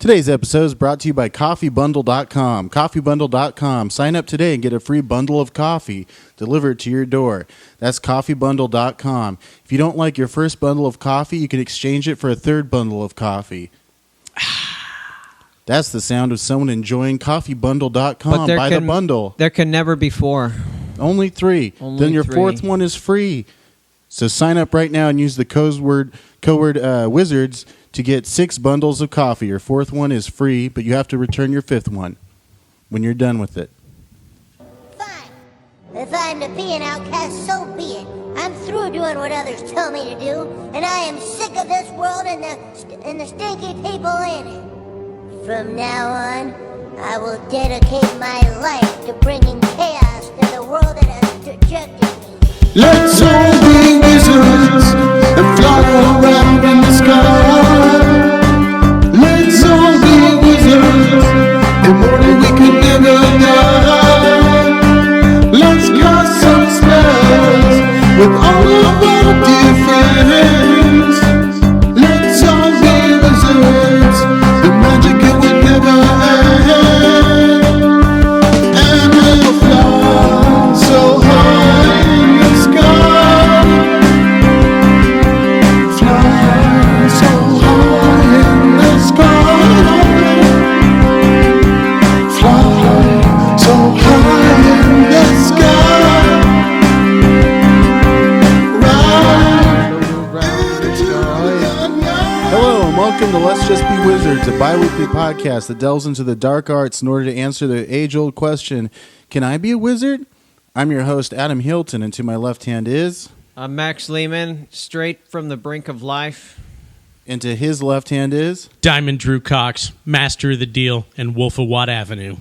Today's episode is brought to you by CoffeeBundle.com. CoffeeBundle.com. Sign up today and get a free bundle of coffee delivered to your door. That's CoffeeBundle.com. If you don't like your first bundle of coffee, you can exchange it for a third bundle of coffee. That's the sound of someone enjoying CoffeeBundle.com. Buy the bundle. There can never be four. Only three. Then your fourth one is free. So sign up right now and use the code word Wizards to get 6 bundles of coffee. Your fourth one is free, but you have to return your fifth one when you're done with it. Fine. If I'm to be an outcast, so be it. I'm through doing what others tell me to do, and I am sick of this world and the stinky people in it. From now on, I will dedicate my life to bringing chaos to the world that has rejected me. Let's all be wizards and fly around in the sky. Let's all be wizards and only we can never die. Let's cast some spells with all of our dear friends. Let's all be wizards, the magic it would never end. And we'll fly so high in the sky. Fly so high in the sky. Fly so high in the sky. Ride into the night. Hello and welcome to Let's Just Be Wizards, a bi-weekly podcast that delves into the dark arts in order to answer the age-old question, can I be a wizard? I'm your host, Adam Hilton, and to my left hand is... I'm Max Lehman, straight from the brink of life. And to his left hand is... Diamond Drew Cox, Master of the Deal, and Wolf of Watt Avenue.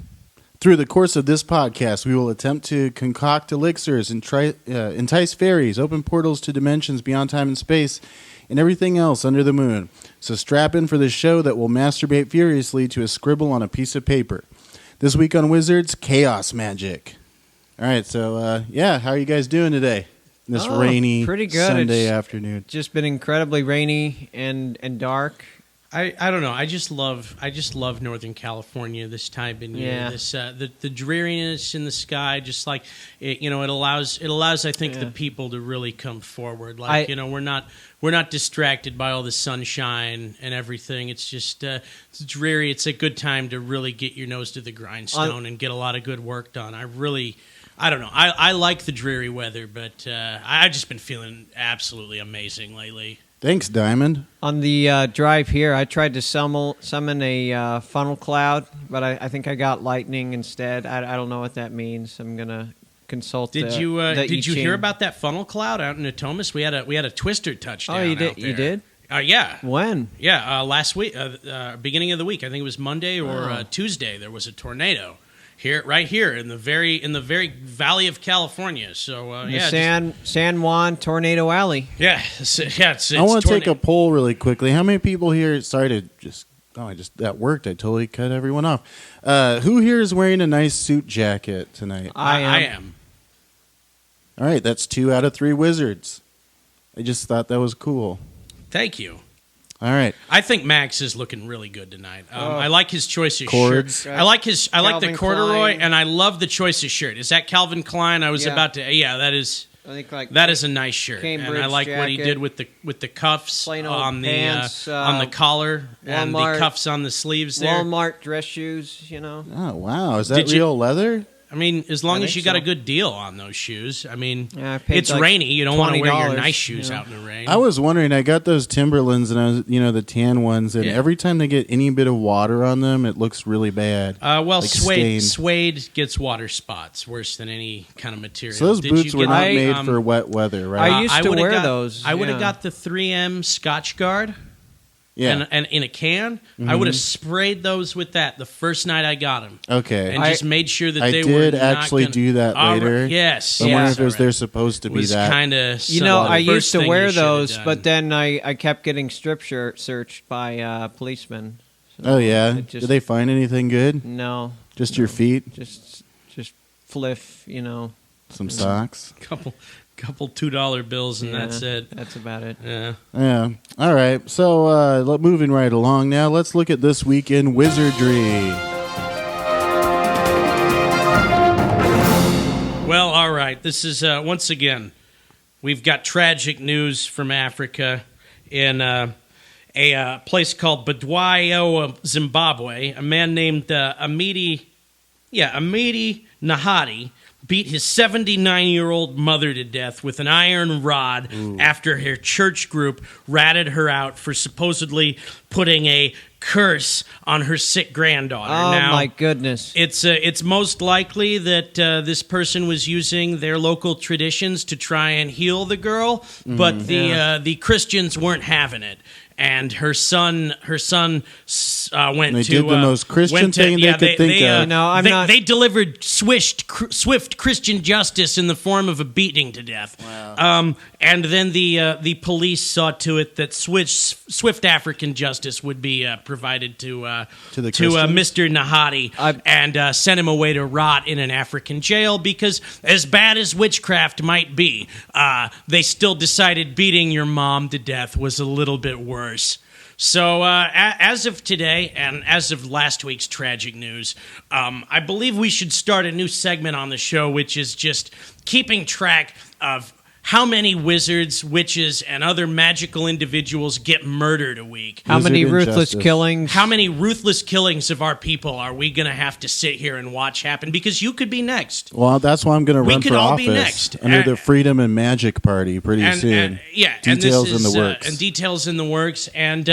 Through the course of this podcast, we will attempt to concoct elixirs and entice fairies, open portals to dimensions beyond time and space, and everything else under the moon. So strap in for this show that will masturbate furiously to a scribble on a piece of paper. This week on Wizards, chaos magic. All right, so how are you guys doing today? This rainy pretty good. Sunday It's afternoon. just been incredibly rainy and dark. I don't know. I just love Northern California this time of year. Yeah. This the dreariness in the sky, just like it allows I think the people to really come forward. Like we're not distracted by all the sunshine and everything. It's just it's dreary. It's a good time to really get your nose to the grindstone and get a lot of good work done. I don't know. I like the dreary weather, but I've just been feeling absolutely amazing lately. Thanks, Diamond. On the drive here, I tried to summon a funnel cloud, but I think I got lightning instead. I don't know what that means. I'm gonna consult. Did you hear about that funnel cloud out in Natomas? We had a twister touchdown. Oh, you did? Out there. You did? Yeah. When? Yeah, last week, beginning of the week. I think it was Monday or Tuesday. There was a tornado right here in the very valley of California. So San Juan Tornado Alley. It's I want to take a poll really quickly. How many people here? Sorry to that worked. I totally cut everyone off. Who here is wearing a nice suit jacket tonight? I am. All right, that's 2 out of 3 wizards. I just thought that was cool. Thank you. All right. I think Max is looking really good tonight. I like his choice of Cords. shirt. I like the corduroy, Klein. And I love the choice of shirt. Is that Calvin Klein? I was about to. Yeah, that is. I think that is a nice shirt, Cambridge and I like what he jacket, did with the cuffs plain old on the pants, on the collar and the cuffs on the sleeves there. Walmart dress shoes, Oh wow, is that real leather? I mean, as long as you got so. a good deal on those shoes. I mean, Yeah, I paid it's like rainy. You don't want to wear your $20, nice shoes out in the rain. I was wondering. I got those Timberlands, and I was, the tan ones, and every time they get any bit of water on them, it looks really bad. Suede gets water spots worse than any kind of material. So those boots were not made for wet weather, right? I used to wear those. I would have got the 3M Scotch Guard. Yeah. And in a can, I would have sprayed those with that the first night I got them. Okay. And just made sure that I they did were actually do that later. Yes. I wonder if it was they're supposed to be that. Kind of. I used to wear those, but then I kept getting strip searched by policemen. So oh yeah. Did they find anything good? No. Just your feet? Just fliff, Some socks. Couple $2 bills, and that's it. That's about it. Yeah. Yeah. All right. So moving right along now, let's look at this week in Wizardry. Well, all right. This is, once again, we've got tragic news from Africa in a place called Bulawayo, Zimbabwe. A man named Amidi Nahati beat his 79-year-old mother to death with an iron rod after her church group ratted her out for supposedly putting a curse on her sick granddaughter. Oh, now, my goodness. It's most likely that this person was using their local traditions to try and heal the girl, but the Christians weren't having it. And her son went They to did the most Christian thing they could think of. They delivered swift Christian justice in the form of a beating to death. Wow. And then the police saw to it that swift African justice would be provided to Mr. Nahati and sent him away to rot in an African jail, because as bad as witchcraft might be, they still decided beating your mom to death was a little bit worse. So as of today and as of last week's tragic news, I believe we should start a new segment on the show, which is just keeping track of how many wizards, witches, and other magical individuals get murdered a week. How many Wizard ruthless injustice. killings? How many ruthless killings of our people are we going to have to sit here and watch happen? Because you could be next. Well, that's why I'm going to run could for all office be next. under the Freedom and Magic Party pretty soon. Details in the works. And details in the works. And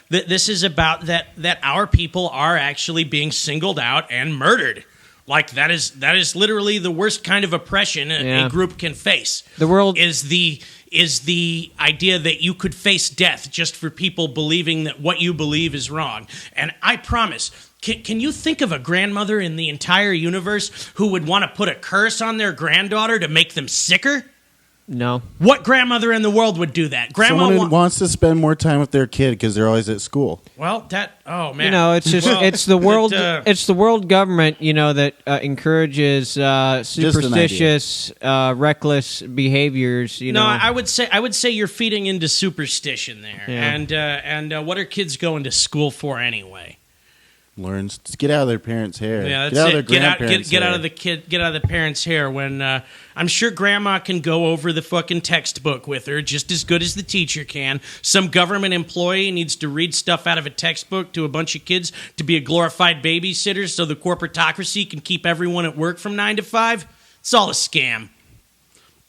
this is about that our people are actually being singled out and murdered. Like that is literally the worst kind of oppression a group can face. The world is the idea that you could face death just for people believing that what you believe is wrong. And I promise, can you think of a grandmother in the entire universe who would want to put a curse on their granddaughter to make them sicker? No. What grandmother in the world would do that? Someone who wants to spend more time with their kid because they're always at school. Well, oh man, You know, it's just it's the world it's the world government, that encourages superstitious, reckless behaviors. No, I would say you're feeding into superstition there. Yeah. And what are kids going to school for anyway? Learns to get out of their parents' hair. Yeah, that's get out it. of their grandparents' Get hair. out of the parents' hair. When I'm sure grandma can go over the fucking textbook with her just as good as the teacher can. Some government employee needs to read stuff out of a textbook to a bunch of kids to be a glorified babysitter so the corporatocracy can keep everyone at work from 9 to 5. It's all a scam.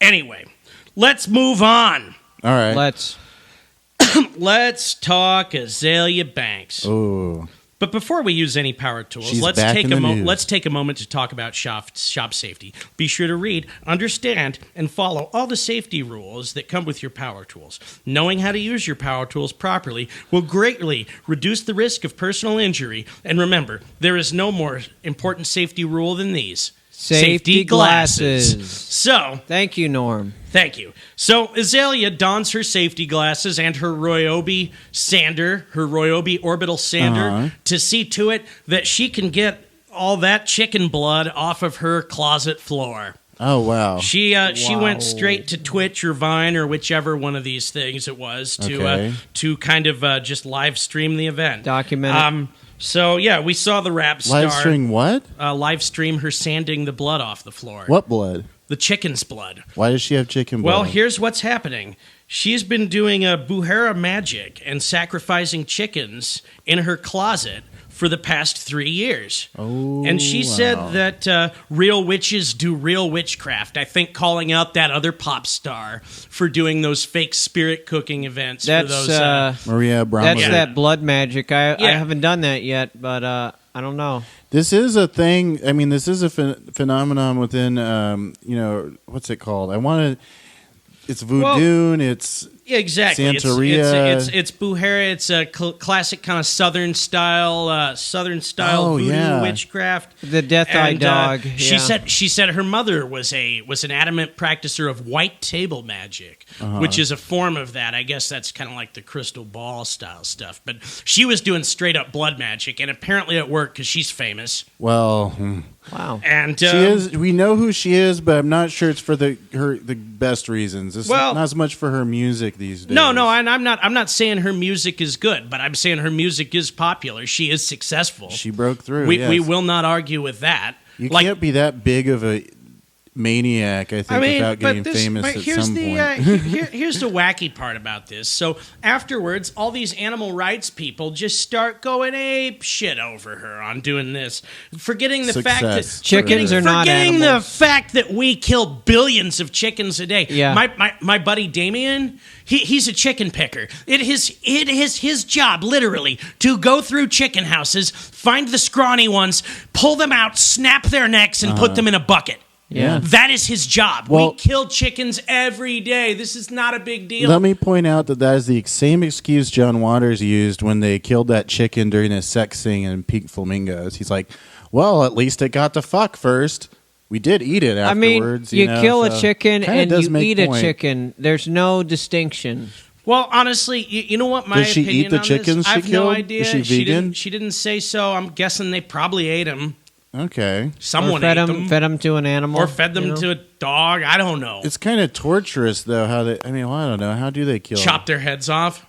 Anyway, let's move on. All right. Let's talk Azalea Banks. Oh. But before we use any power tools, She's let's back take in the news. let's take a moment to talk about shop safety. Be sure to read, understand, and follow all the safety rules that come with your power tools. Knowing how to use your power tools properly will greatly reduce the risk of personal injury. And remember, there is no more important safety rule than these. Safety glasses. So, Thank you, Norm. thank you. So Azalea dons her safety glasses and her Ryobi orbital sander to see to it that she can get all that chicken blood off of her closet floor. Oh, wow. She went straight to Twitch or Vine or whichever one of these things it was to kind of just live stream the event. Document it. So, yeah, we saw the rap star. Live stream what? Live stream her sanding the blood off the floor. What blood? The chicken's blood. Why does she have chicken blood? Well, here's what's happening. She's been doing a Buhara magic and sacrificing chickens in her closet for the past 3 years. Oh, and she wow. said that real witches do real witchcraft. I think calling out that other pop star for doing those fake spirit cooking events. That's for those, Maria Abramovic. That's that blood magic. I haven't done that yet, but I don't know. This is a thing. I mean, this is a phenomenon within, what's it called? It's voodoo, it's yeah, exactly. Santeria. It's Buhara. It's a classic kind of Southern style voodoo witchcraft. The Death Eye dog. She said her mother was an adamant practicer of white table magic, which is a form of that. I guess that's kind of like the crystal ball style stuff. But she was doing straight up blood magic, and apparently it worked because she's famous. Well, Wow. And she is. We know who she is, but I'm not sure it's for the best reasons. It's not as much for her music these days. No, and I'm not saying her music is good, but I'm saying her music is popular. She is successful. She broke through. We will not argue with that. You can't be that big of a maniac, I think, without getting famous at some point. Here's the wacky part about this. So afterwards, all these animal rights people just start going ape shit over her on doing this, forgetting the fact that chickens are not animals. Forgetting the fact that we kill billions of chickens a day. Yeah. My buddy Damien, he's a chicken picker. It is his job, literally, to go through chicken houses, find the scrawny ones, pull them out, snap their necks, and put them in a bucket. Yeah. That is his job. Well, we kill chickens every day. This is not a big deal. Let me point out that is the same excuse John Waters used when they killed that chicken during his sex scene in Pink Flamingos. He's like, well, at least it got to fuck first. We did eat it afterwards. I mean, you kill a chicken and you eat a point. chicken. There's no distinction. Well, honestly, you know what my Does she opinion eat the on chickens this? she I have killed? no idea. Is she vegan? She didn't say so. I'm guessing they probably ate them. Okay. Someone or ate them. Fed them to an animal. Or fed them to a dog. I don't know. It's kind of torturous, though, how they... I mean, well, I don't know. How do they kill Chop their heads off?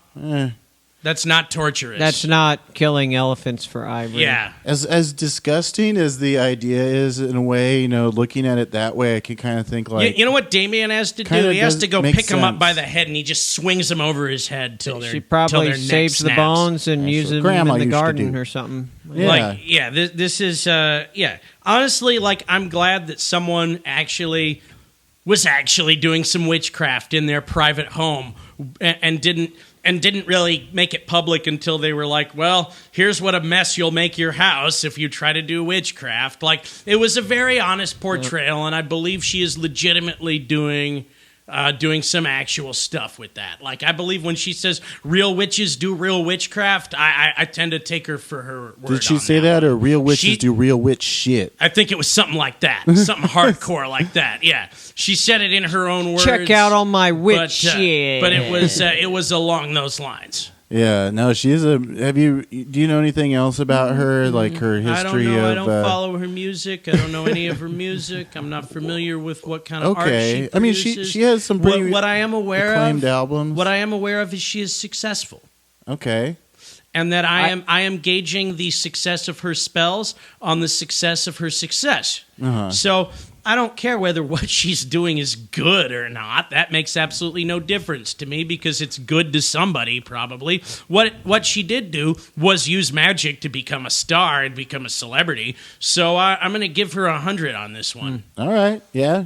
That's not torturous. That's not killing elephants for ivory. Yeah. As disgusting as the idea is, in a way, looking at it that way, I can kind of think like... You know what Damien has to do? He has to go pick him up by the head, and he just swings him over his head till She probably saves the bones and uses them in the garden or something. Yeah. This is... Honestly, I'm glad that someone was actually doing some witchcraft in their private home and didn't really make it public until they were like, well, here's what a mess you'll make your house if you try to do witchcraft. It was a very honest portrayal, and I believe she is legitimately doing some actual stuff with that. I believe when she says real witches do real witchcraft, I tend to take her for her word. Did she say that, or real witches do real witch shit? I think it was something like that. Something hardcore like that, yeah. She said it in her own words. Check out all my witch shit. But it was along those lines. Yeah, no, she is a... Do you know anything else about her, like her history? I don't know. I don't follow her music. I don't know any of her music. I'm not familiar with what kind of art she produces. I mean, she has some pretty what I am aware acclaimed of, albums. What I am aware of is she is successful. Okay. And that I am gauging the success of her spells on the success of her success. Uh-huh. So I don't care whether what she's doing is good or not. That makes absolutely no difference to me because it's good to somebody, probably. What she did do was use magic to become a star and become a celebrity. So I'm going to give her 100 on this one. All right. Yeah.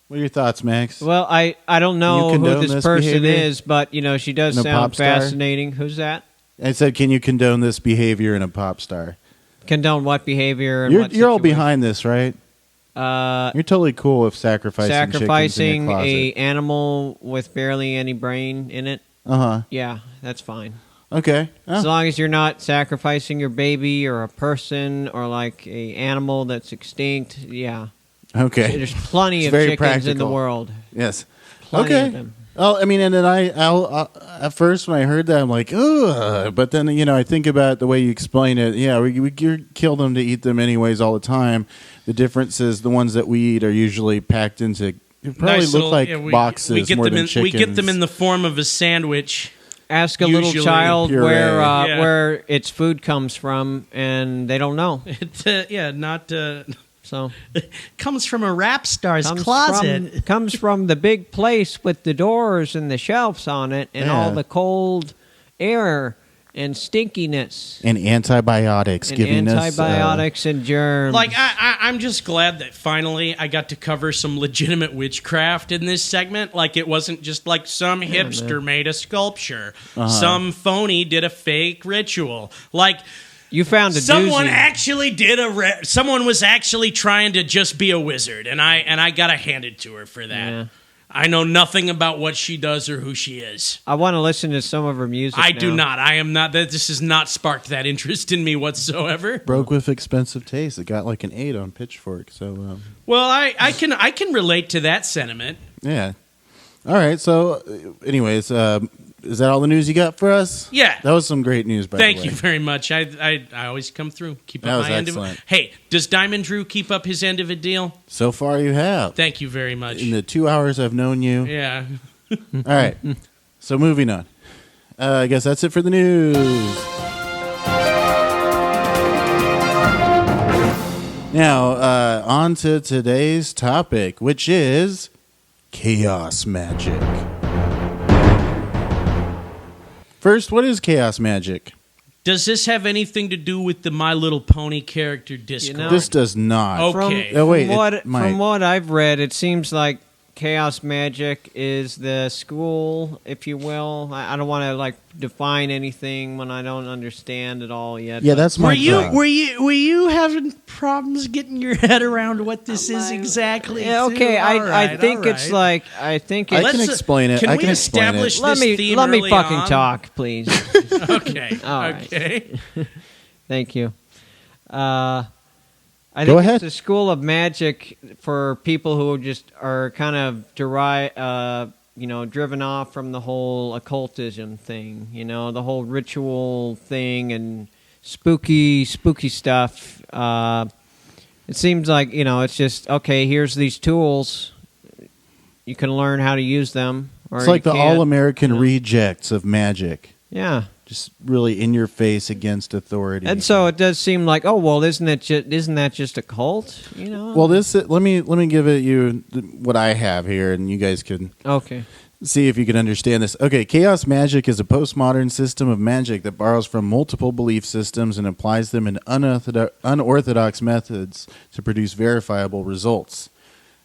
What are your thoughts, Max? Well, I don't know who this person behavior? is, but, she does sound fascinating. Who's that? I said, can you condone this behavior in a pop star? Condone what behavior? And You're all behind this, right? You're totally cool with sacrificing a animal with barely any brain in it. Yeah, that's fine. Okay. As long as you're not sacrificing your baby or a person or a animal that's extinct. Yeah. Okay. There's plenty of chickens in the world. Yes. Plenty of them. Oh, I mean, and then I'll at first when I heard that, I'm like, ugh. But then, I think about the way you explain it. Yeah, we kill them to eat them anyways all the time. The difference is the ones that we eat are usually packed into, probably look like boxes more than chickens. We get them in the form of a sandwich. Ask a little child where its food comes from, and they don't know. So it comes from a rap star's closet. Comes from the big place with the doors and the shelves on it and all the cold air and stinkiness. And antibiotics. Antibiotics and germs. I'm just glad that finally I got to cover some legitimate witchcraft in this segment. It wasn't just some hipster made a sculpture. Some phony did a fake ritual. You found a someone doozy. Actually did someone was actually trying to just be a wizard, and I gotta hand it to her for that. Yeah. I know nothing about what she does or who she is. I want to listen to some of her music. I do not. I am not. This has not sparked that interest in me whatsoever. Broke with expensive taste. It got an 8 on Pitchfork. So, well, I can relate to that sentiment. Yeah. All right. So, anyways, is that all the news you got for us? Yeah. That was some great news, by the way. Thank you very much. I always come through. Keep That up was my end of excellent. it. Hey, does Diamond Drew keep up his end of a deal? So far, you have. Thank you very much. In the 2 hours I've known you. Yeah. All right. So moving on. I guess that's it for the news. Now, on to today's topic, which is chaos magic. First, what is chaos magic? Does this have anything to do with the My Little Pony character Discord? You know, This does not. Okay. Oh, wait, From what I've read, it seems like chaos magic is the school, if you will. I don't want to define anything when I don't understand it all yet. Yeah, that's my job. Were you having problems getting your head around what this is exactly? Yeah, okay. I think it's like I can explain it. Can I we can explain establish it. this theme let me early fucking on? talk, please. Okay. All right. Okay. Thank you. I Go think ahead. it's a school of magic for people who just are kind of driven off from the whole occultism thing, the whole ritual thing and spooky stuff. It seems like, it's just, okay, here's these tools. You can learn how to use them. Or It's like you the can't, all-American rejects of magic. Yeah. Just really in your face against authority. And so it does seem like, oh well, isn't that just a cult? Well, let me give it you what I have here, and you guys can see if you can understand this. Okay, chaos magic is a postmodern system of magic that borrows from multiple belief systems and applies them in unorthodox methods to produce verifiable results.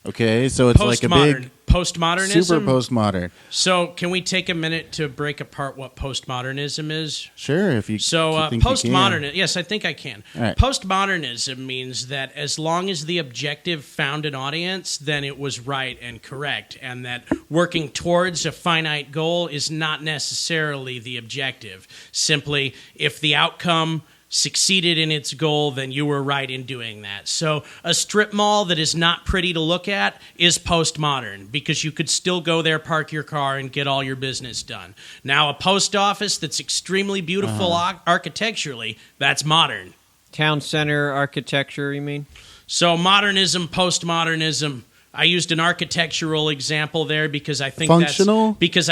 Okay, so it's like a big postmodernism. super postmodern. So, can we take a minute to break apart what postmodernism is? Sure, if you So, think postmodernism. Yes, I think I can. All right. Postmodernism means that as long as the objective found an audience, then it was right and correct, and that working towards a finite goal is not necessarily the objective. Simply, if the outcome succeeded in its goal, then you were right in doing that. So a strip mall that is not pretty to look at is postmodern because you could still go there, park your car, and get all your business done. Now, a post office that's extremely beautiful architecturally, that's modern. Town center architecture, you mean? So modernism, postmodernism. I used an architectural example there because I think functional. That's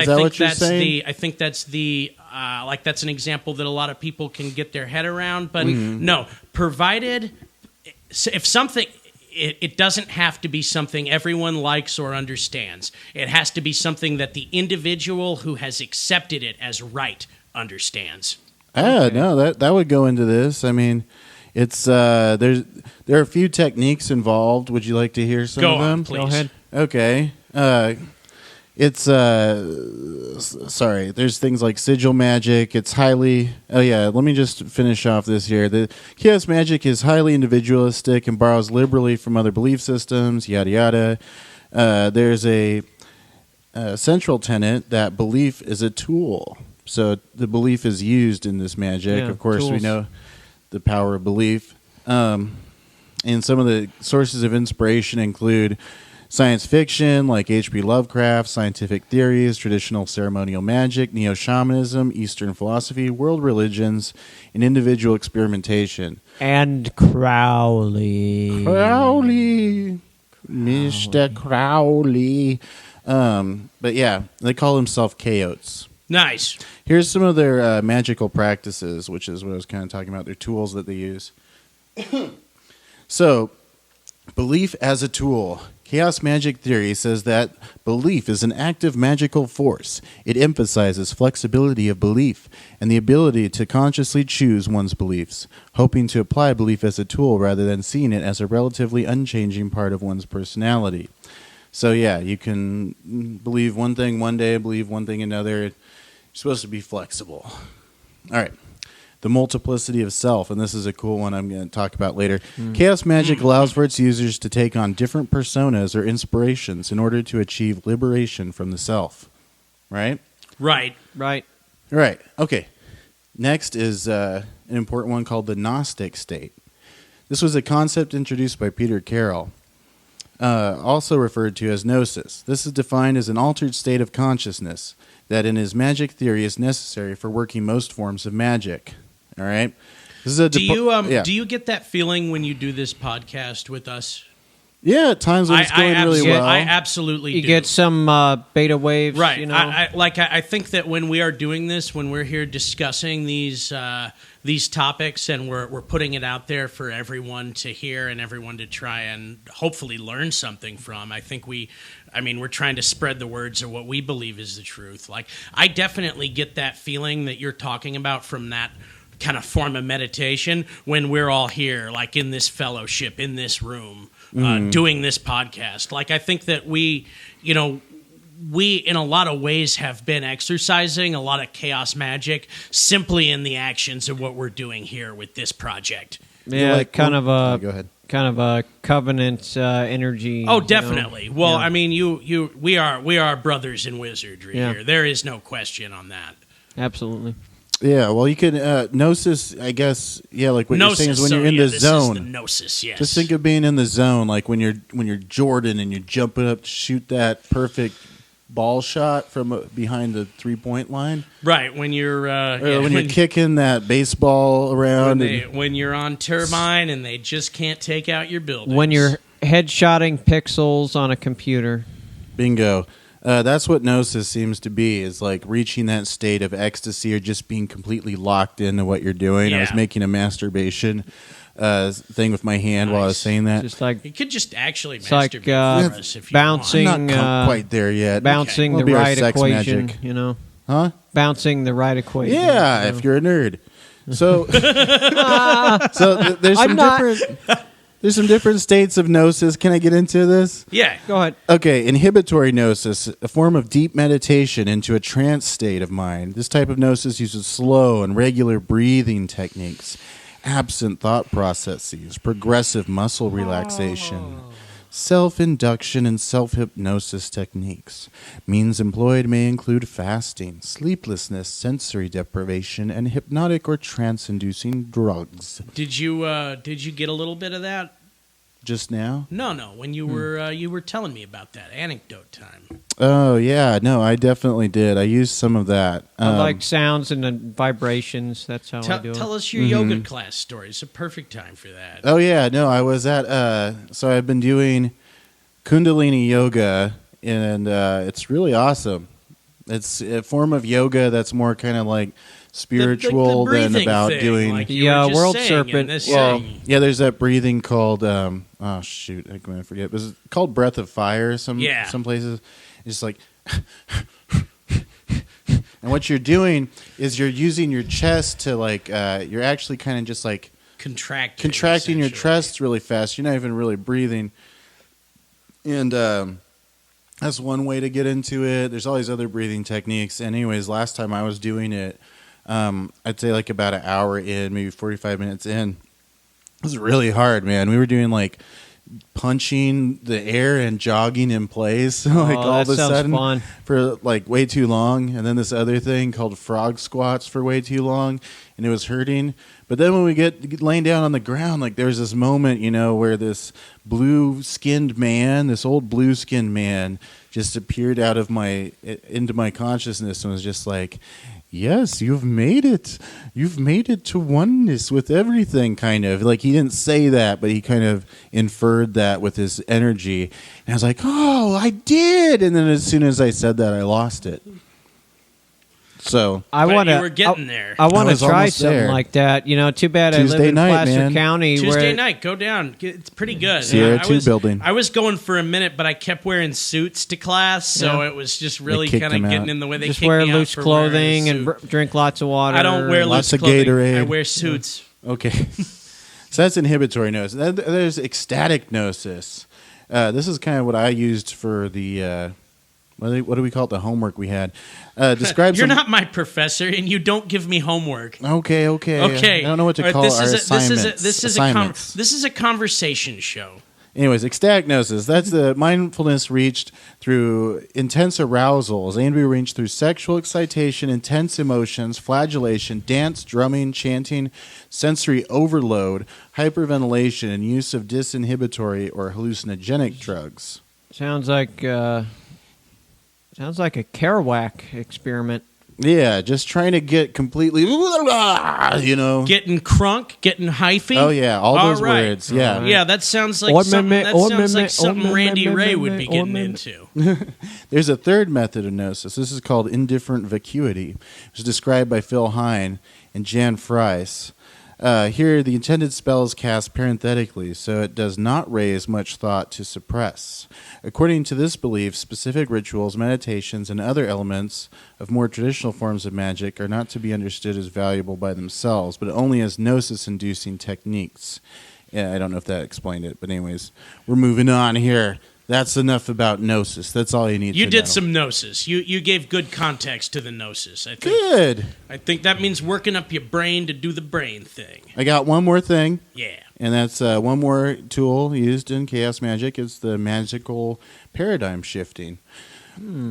an example that a lot of people can get their head around. But no, provided if something, it doesn't have to be something everyone likes or understands. It has to be something that the individual who has accepted it as right understands. No, that would go into this. I mean, it's there are a few techniques involved. Would you like to hear some of them? Please. Go ahead. Okay. It's sorry. There's things like sigil magic. It's highly. Oh yeah. Let me just finish off this here. The chaos magic is highly individualistic and borrows liberally from other belief systems. Yada yada. There's a central tenet that belief is a tool. So the belief is used in this magic. Yeah, of course, we tools. know the power of belief. And some of the sources of inspiration include science fiction like H.P. Lovecraft, scientific theories, traditional ceremonial magic, neo-shamanism, Eastern philosophy, world religions, and individual experimentation. And Crowley. Mr. Crowley. But yeah, they call themselves chaotes. Nice. Here's some of their magical practices, which is what I was kind of talking about, their tools that they use. So, belief as a tool. Chaos magic theory says that belief is an active magical force. It emphasizes flexibility of belief and the ability to consciously choose one's beliefs, hoping to apply belief as a tool rather than seeing it as a relatively unchanging part of one's personality. So yeah, you can believe one thing one day, believe one thing another. You're supposed to be flexible. All right. The multiplicity of self, and this is a cool one I'm going to talk about later. Chaos magic allows for its users to take on different personas or inspirations in order to achieve liberation from the self. Right? Right. Right. Right. Okay. Next is an important one called the Gnostic state. This was a concept introduced by Peter Carroll. also referred to as gnosis. This is defined as an altered state of consciousness that in his magic theory is necessary for working most forms of magic. All right? This is Do you get that feeling when you do this podcast with us? Yeah, at times when it's going really well. I absolutely do. You get some beta waves, right? You know? I think that when we are doing this, when we're here discussing these topics, and we're putting it out there for everyone to hear and everyone to try and hopefully learn something from. I think we're trying to spread the words of what we believe is the truth. Like, I definitely get that feeling that you're talking about from that kind of form of meditation when we're all here, like in this fellowship, in this room. Doing this podcast. Like, I think that we in a lot of ways have been exercising a lot of chaos magic simply in the actions of what we're doing here with this project. Yeah, go ahead. Kind of a covenant energy. Oh, definitely. You know? Well, Yeah. I mean, we are brothers in wizardry here. There is no question on that. Absolutely. Yeah, well, you can gnosis, I guess. Yeah, like what you're saying is when you're in the zone. This is the gnosis, yes. Just think of being in the zone, like when you're Jordan and you're jumping up to shoot that perfect ball shot from behind the 3-point line. Right, when you're when you're kicking that baseball around. When you're on turbine and they just can't take out your buildings. When you're headshotting pixels on a computer. Bingo. That's what gnosis seems to be, is like reaching that state of ecstasy or just being completely locked into what you're doing. Yeah. I was making a masturbation thing with my hand while I was saying that. Just like you could just actually like, masturbate for us if you bouncing, I'm not quite there yet. bouncing Okay. the We'll be our right sex equation, magic. you know? Huh? Bouncing the right equation. Yeah, you know? if you're a nerd. So, there's I'm some not. there's some different states of gnosis. Can I get into this? Yeah. Go ahead. Okay, inhibitory gnosis, a form of deep meditation into a trance state of mind. This type of gnosis uses slow and regular breathing techniques, absent thought processes, progressive muscle relaxation, self-induction, and self-hypnosis techniques. Means employed may include fasting, sleeplessness, sensory deprivation, and hypnotic or trance-inducing drugs. Did you get a little bit of that? Just now? No. When you were telling me about that anecdote time. Oh, yeah. No, I definitely did. I used some of that. I like sounds and vibrations. That's how I do it. Tell us your yoga class story. It's a perfect time for that. Oh, yeah. No, I was at... so I've been doing Kundalini Yoga, and it's really awesome. It's a form of yoga that's more kind of like spiritual the than breathing about thing, doing... like you were just world saying serpent. in this Well, thing. yeah, there's that breathing called... oh, shoot. I'm going to forget. It was called Breath of Fire some places. It's just like... And what you're doing is you're using your chest to like... you're actually kind of just like... contracting your chest really fast. You're not even really breathing. And that's one way to get into it. There's all these other breathing techniques. And anyways, last time I was doing it, I'd say like about an hour in, maybe 45 minutes in. It was really hard, man. We were doing like punching the air and jogging in place like all of a sudden fun. for like way too long, and then this other thing called frog squats for way too long, and it was hurting. But then when we get laying down on the ground, like there's this moment, you know, where this blue-skinned man, this old blue-skinned man, just appeared into my consciousness and was just like, yes, you've made it. You've made it to oneness with everything, kind of. Like, he didn't say that, but he kind of inferred that with his energy. And I was like, oh, I did. And then as soon as I said that, I lost it. So I But want you to. were getting there. I want I to was try almost something there. like that. You know, too bad I live Tuesday in night, Placer man. County. Tuesday where, night, go down. It's pretty good. Sierra I 2 was, building. I was going for a minute, but I kept wearing suits to class, so Yeah. it was just really kicked kind of him getting out. in the way. They just kicked wear me out loose for wearing a clothing and suit. drink lots of water. I don't wear Lots loose of clothing. Gatorade. I wear suits. Okay. So that's inhibitory gnosis. Then there's ecstatic gnosis. This is kind of what I used for the, what do we call it, the homework we had. Describe You're some- not my professor, and you don't give me homework. Okay. Okay. I don't know what to All right, call this our is assignments. this is a Assignments. this is a conversation show. Anyways, ecstatic gnosis. That's the mindfulness reached through intense arousals, and we reach through sexual excitation, intense emotions, flagellation, dance, drumming, chanting, sensory overload, hyperventilation, and use of disinhibitory or hallucinogenic drugs. Sounds like a Kerouac experiment. Yeah, just trying to get completely, Getting crunk, getting hyphy. Oh yeah, all those words. Yeah, yeah. That sounds like something Randy Ray would be getting into. There's a third method of gnosis. This is called indifferent vacuity. It was described by Phil Hine and Jan Fries. Here, the intended spell is cast parenthetically, so it does not raise much thought to suppress. According to this belief, specific rituals, meditations, and other elements of more traditional forms of magic are not to be understood as valuable by themselves, but only as gnosis-inducing techniques. Yeah, I don't know if that explained it, but anyways, we're moving on here. That's enough about gnosis. That's all you need to know. You did some gnosis. You gave good context to the gnosis, I think. Good. I think that means working up your brain to do the brain thing. I got one more thing. Yeah. And that's one more tool used in chaos magic. It's the magical paradigm shifting.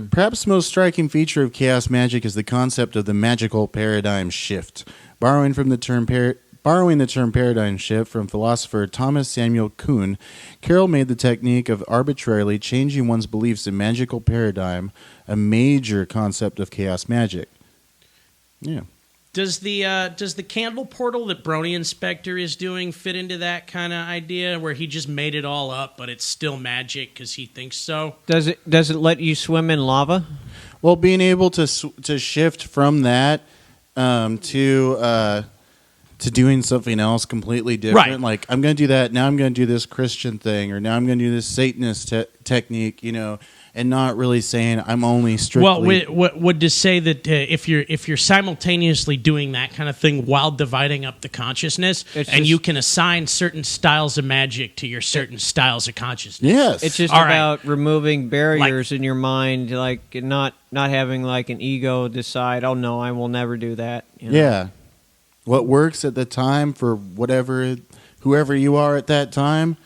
Perhaps the most striking feature of chaos magic is the concept of the magical paradigm shift. Borrowing the term paradigm shift from philosopher Thomas Samuel Kuhn, Carroll made the technique of arbitrarily changing one's beliefs in magical paradigm a major concept of chaos magic. Yeah. Does the candle portal that Brony Inspector is doing fit into that kind of idea where he just made it all up, but it's still magic because he thinks so? Does it let you swim in lava? Well, being able to shift from that to doing something else completely different, right. Like I'm going to do that now. I'm going to do this Christian thing, or now I'm going to do this Satanist technique, and not really saying I'm only strictly. Well, would to say that if you're simultaneously doing that kind of thing while dividing up the consciousness, you can assign certain styles of magic to your certain styles of consciousness. Yes, it's just about removing barriers in your mind, like not having like an ego decide, oh no, I will never do that. Yeah, what works at the time for whoever you are at that time.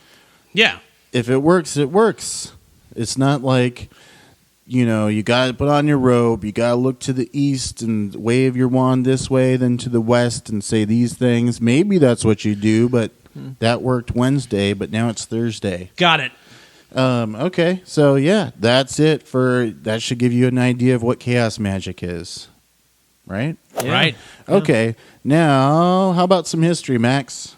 Yeah, if it works, it works. It's not like, you got to put on your robe, you got to look to the east and wave your wand this way, then to the west and say these things. Maybe that's what you do, but that worked Wednesday, but now it's Thursday. Got it. Okay, so yeah, that's it that should give you an idea of what chaos magic is. Right? Yeah. Right. Okay, now how about some history, Max?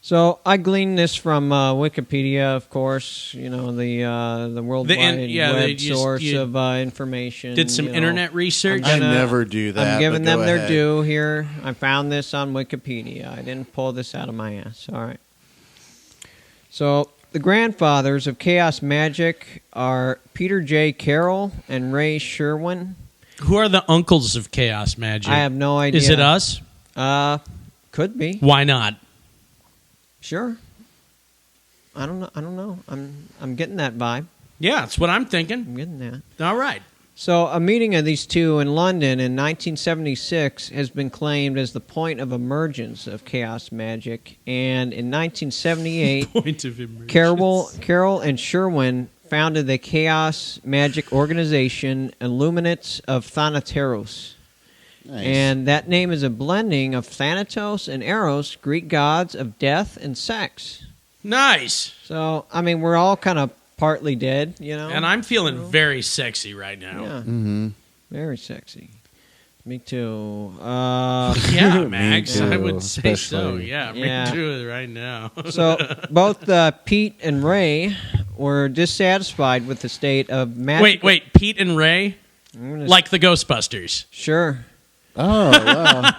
So I gleaned this from Wikipedia, of course. The worldwide web source of information. Did some internet research. I never do that. I'm giving them their due here. I found this on Wikipedia. I didn't pull this out of my ass. All right. So the grandfathers of chaos magic are Peter J Carroll and Ray Sherwin. Who are the uncles of chaos magic? I have no idea. Is it us? Could be. Why not? Sure. I don't know. I'm getting that vibe. Yeah, that's what I'm thinking. I'm getting that. All right. So a meeting of these two in London in 1976 has been claimed as the point of emergence of chaos magic, and in 1978, point of emergence. Carroll and Sherwin founded the chaos magic organization Illuminates of Thanateros. Nice. And that name is a blending of Thanatos and Eros, Greek gods of death and sex. Nice. So, we're all kind of partly dead, And I'm feeling very sexy right now. Yeah. Mm-hmm. Very sexy. Me too. Yeah, Max, too, I would say so. especially. Yeah, Yeah. me too right now. So, both Pete and Ray were dissatisfied with the state of magic. Wait, Pete and Ray? Like the Ghostbusters. Sure. Oh, wow.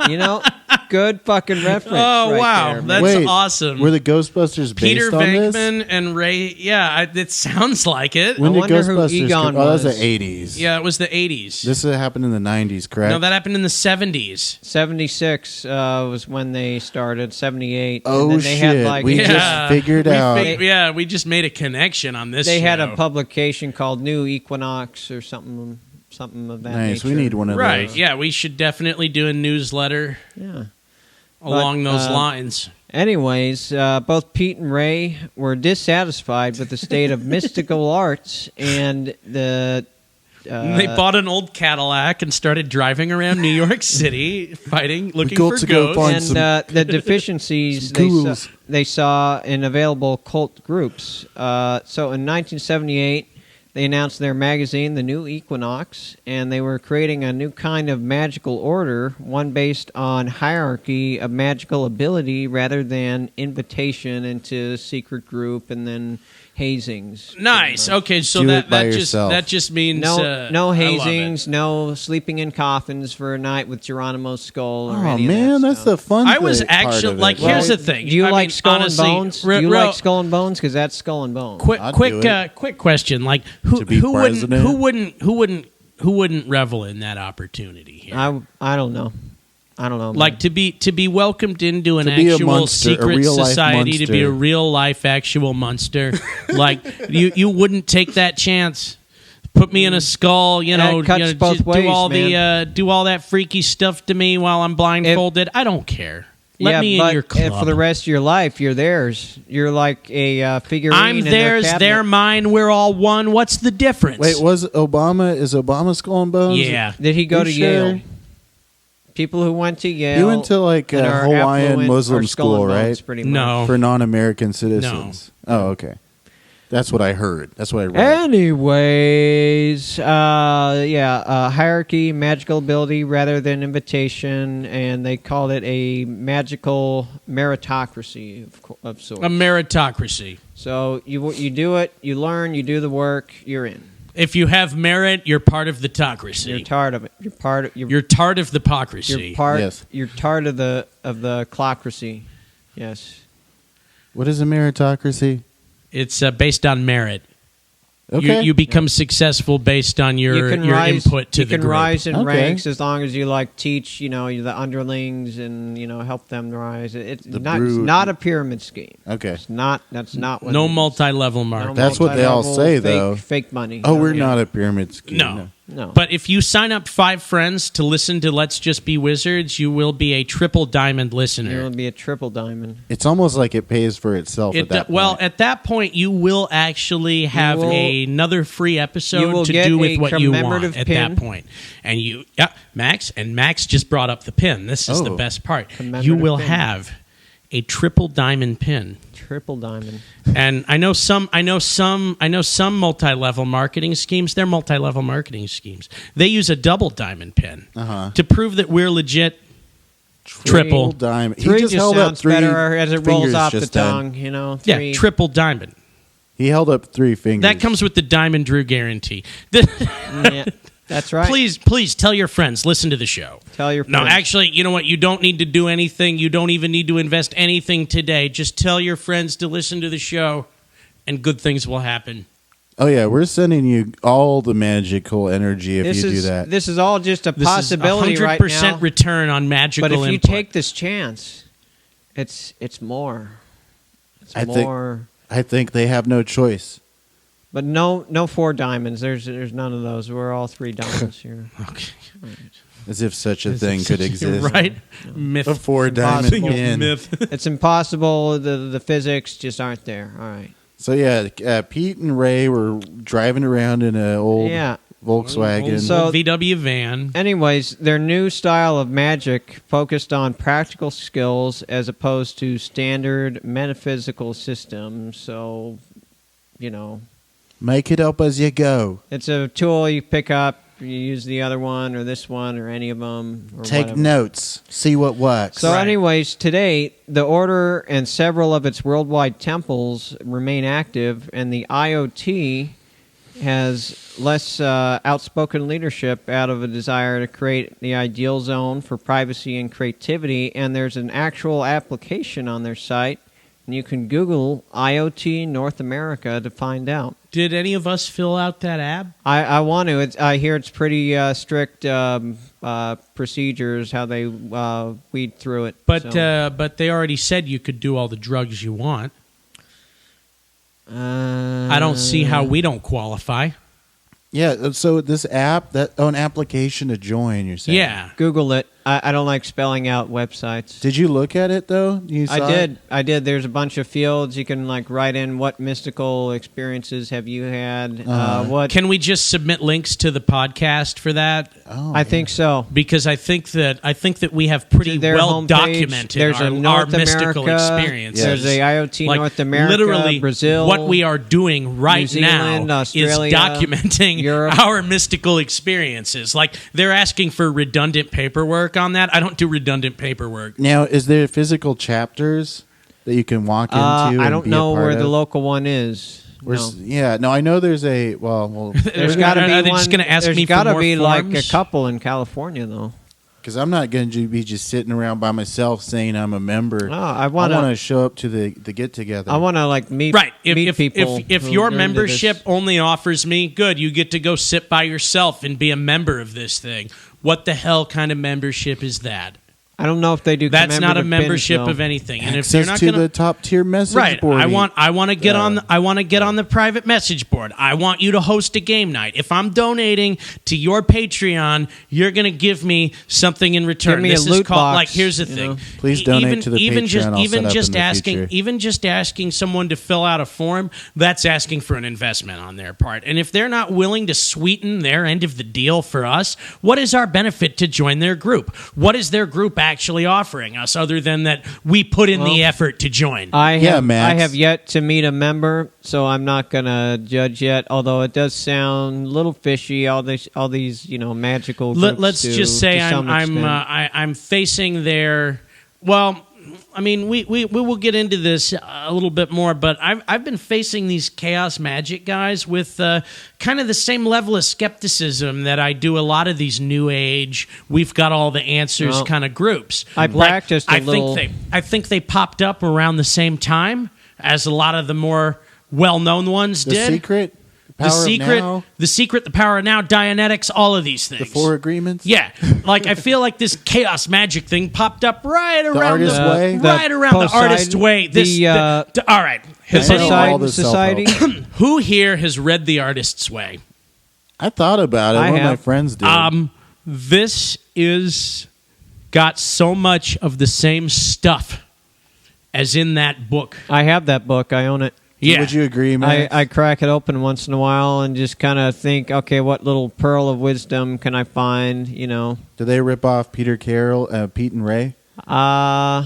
Yeah, good fucking reference. Oh, right wow. there, That's Wait, awesome. Were the Ghostbusters based Peter on this? Venkman and Ray. Yeah, it sounds like it. When I did wonder who Ghostbusters Egon come? Oh, that was was. the 80s. Yeah, it was the 80s. This happened in the 90s, correct? No, that happened in the 70s. 76 was when they started. 78. Oh, and then they shit. Had like, We just figured out. We just made a connection on this They show. had a publication called New Equinox or something of that Nice. nature. We need one of Right, those. yeah, we should definitely do a newsletter. Yeah. along those lines. Anyways, both Pete and Ray were dissatisfied with the state of mystical arts and the... they bought an old Cadillac and started driving around New York City, looking for ghosts. And the deficiencies they saw in available cult groups. So in 1978, they announced their magazine, The New Equinox, and they were creating a new kind of magical order, one based on hierarchy of magical ability rather than invitation into a secret group and then hazings. Nice. Okay, so that just means no hazings, no sleeping in coffins for a night with Geronimo's skull. Or any of that that's the fun. I was actually like, here's the thing. Do you like Skull and Bones? Do you like Skull and Bones? Because that's Skull and Bones. Quick question. Like, who wouldn't revel in that opportunity here? I don't know. Like to be welcomed into an actual secret society, to be a real life actual monster. Like you wouldn't take that chance. Put me in a skull, both ways, do all do all that freaky stuff to me while I'm blindfolded. I don't care. Let me in your club. For the rest of your life, you're theirs. You're like a figurine. I'm theirs, they're mine. We're all one. What's the difference? Wait, is Obama Skull and Bones? Yeah. Did he go to Yale? People who went to Yale. He went to like a Hawaiian Muslim school, right? No. For non-American citizens. No. Oh, okay. That's what I heard. That's what I read. Anyways, hierarchy, magical ability rather than invitation, and they called it a magical meritocracy of sorts. A meritocracy. So you do it, you learn, you do the work, you're in. If you have merit, you're part of the tocracy. You're part of it. You're part of the hypocrisy. You're part of the clocracy. Yes. What is a meritocracy? It's based on merit. Okay. You become successful based on your input to the group. You can rise in ranks as long as you teach, the underlings and help them rise. It's not a pyramid scheme. Okay. That's not what. No multi-level market. That's what they all say though. Fake money. Oh, we're not a pyramid scheme. No. But if you sign up 5 friends to listen to Let's Just Be Wizards, you will be a triple diamond listener. You will be a triple diamond. It's almost like it pays for itself at that point. Well, at that point, you will actually have another free episode to do with what you want at that point. And Max just brought up the pin. This is the best part. You will have a triple diamond pin. Triple diamond. And I know some multi-level marketing schemes. They're multi-level marketing schemes. They use a double diamond pin to prove that we're legit. Triple diamond. Three just held sounds up 3 better as it rolls off the tongue. Yeah, triple diamond. He held up 3 fingers. That comes with the Diamond Drew guarantee. Yeah, that's right. Please tell your friends. Listen to the show. Tell your friends. No, actually, you know what? You don't need to do anything. You don't even need to invest anything today. Just tell your friends to listen to the show, and good things will happen. Oh, yeah. We're sending you all the magical energy if you do that. This is all just a possibility right now. 100% return on magical input. But if you take this chance, it's more. I think they have no choice. But no 4 diamonds. There's none of those. We're all 3 diamonds here. Okay. Right. As if such a thing could exist. Right? No. Myth. A 4 diamond pin. Myth. It's impossible. The physics just aren't there. All right. So yeah, Pete and Ray were driving around in an old Volkswagen. Old VW van. Anyways, their new style of magic focused on practical skills as opposed to standard metaphysical systems. So, make it up as you go. It's a tool you pick up. You use the other one or this one or any of them. Or take whatever. notes. See what works. So anyways, today, the Order and several of its worldwide temples remain active, and the IoT has less outspoken leadership out of a desire to create the ideal zone for privacy and creativity, and there's an actual application on their site, and you can Google IoT North America to find out. Did any of us fill out that app? I want to. I hear it's pretty strict procedures how they weed through it. But they already said you could do all the drugs you want. I don't see how we don't qualify. Yeah, so this app, an application to join, you're saying? Yeah. Google it. I don't like spelling out websites. Did you look at it though? I did. There's a bunch of fields you can like write in. What mystical experiences have you had? What Can we just submit links to the podcast for that? Oh, I think so. Because I think that we have pretty Their well homepage, documented there's a our North mystical America, experiences. There's a IoT Like, North America, literally, Brazil. what we are doing right New Zealand, now Australia, is documenting Europe. our mystical experiences. Like, they're asking for redundant paperwork on that. I don't do redundant paperwork. Now, is there physical chapters that you can walk into? I don't know where of? the local one is. No. Yeah, no, I know there's a well, There's got to be Are they one. just going to ask There's me for got to more be like a forms? couple in California though. because I'm not going to be just sitting around by myself saying I'm a member. Oh, I I want want to. to show up to the get together. I want to like meet Right. meet If people. if who your are into membership this. only offers me, good, you get to go sit by yourself and be a member of this thing. What the hell kind of membership is that? I don't know if they do. That's not a commemorative pins, membership though. of anything. And if you're access not to going the top tier message right, board. I want to get on. I want to get on the private message board. I want you to host a game night. If I'm donating to your Patreon, you're going to give me something in return. Give me this a loot is called box, like. Here's the you thing. know. Please donate to the Patreon Just, I'll even set up just in the asking. future. Even just asking someone to fill out a form. That's asking for an investment on their part. And if they're not willing to sweeten their end of the deal for us, what is our benefit to join their group? What is their group actually offering us other than that we put in the effort to join? I Max. have yet to meet a member, so I'm not gonna judge yet. Although it does sound a little fishy. All these magical. Groups Let's do, just say to some extent. I'm facing their. Well, I mean, we will get into this a little bit more, but I've been facing these chaos magic guys with kind of the same level of skepticism that I do a lot of these new age, we've got all the answers Well, kind of groups. I practiced a little. I think they popped up around the same time as a lot of the more well-known ones the did. secret, The Power secret, of Now, the secret, the power of now, Dianetics, all of these things. the 4 agreements. Yeah, like I feel like this chaos magic thing popped up right around Artist Way? right around the Poseidon- artist way. All right. Has I know all Poseidon this Society. who here has read The Artist's Way? I thought about it. I One of my have. friends did. This is got so much of the same stuff as in that book. I have that book. I own it. Yeah. Would you agree, Max? I crack it open once in a while and just kind of think, okay, what little pearl of wisdom can I find? Do they rip off Peter Carroll, Pete and Ray? I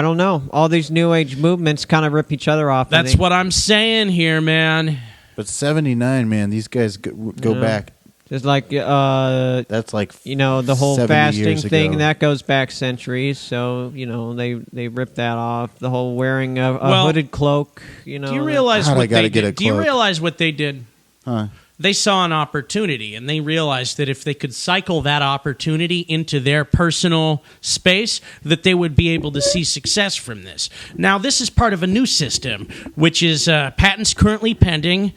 don't know. All these new age movements kind of rip each other off. I That's think. what I'm saying here, man. But 79, man, these guys go Yeah. back. Just like That's like the whole 70 fasting years thing ago. that goes back centuries. So they rip that off. The whole wearing a Well, hooded cloak. Do you realize God, I what gotta they get a did? Do you cloak. realize what they did? Huh. They saw an opportunity, and they realized that if they could cycle that opportunity into their personal space, that they would be able to see success from this. Now, this is part of a new system, which is patents currently pending,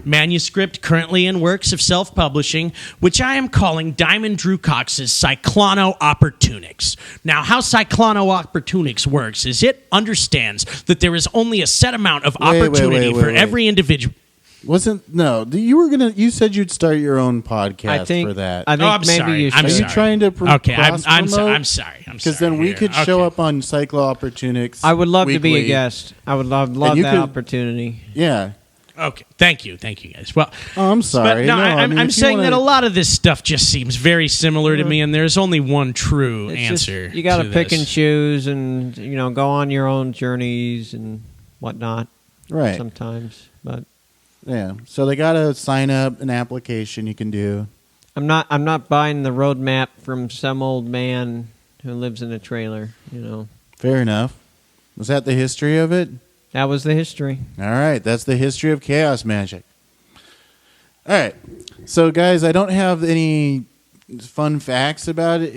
manuscript currently in works of self-publishing, which I am calling Diamond Drew Cox's Cyclono-Opportunics. Now, how Cyclono-Opportunics works is it understands that there is only a set amount of opportunity for every individual. You said you'd start your own podcast I think for that. I think I'm maybe sorry. you I'm Are should. you sorry. trying to Okay, I'm cross-promote? sorry. Because then we could show up on Cyclo Opportunics. I would love to be a weekly. guest. I would love you that could- opportunity. Yeah. Okay, thank you guys. Well, Oh, I'm sorry. but no, I mean, I'm if you saying wanna- that a lot of this stuff just seems very similar to me, and there's only one true It's answer. just, you got to to pick this. and choose, and go on your own journeys and whatnot. Right. Sometimes, but Yeah. So they got to sign up an application you can do. I'm not buying the roadmap from some old man who lives in a trailer. Fair enough. Was that the history of it? That was the history. All right. That's the history of chaos magic. All right. So, guys, I don't have any fun facts about it,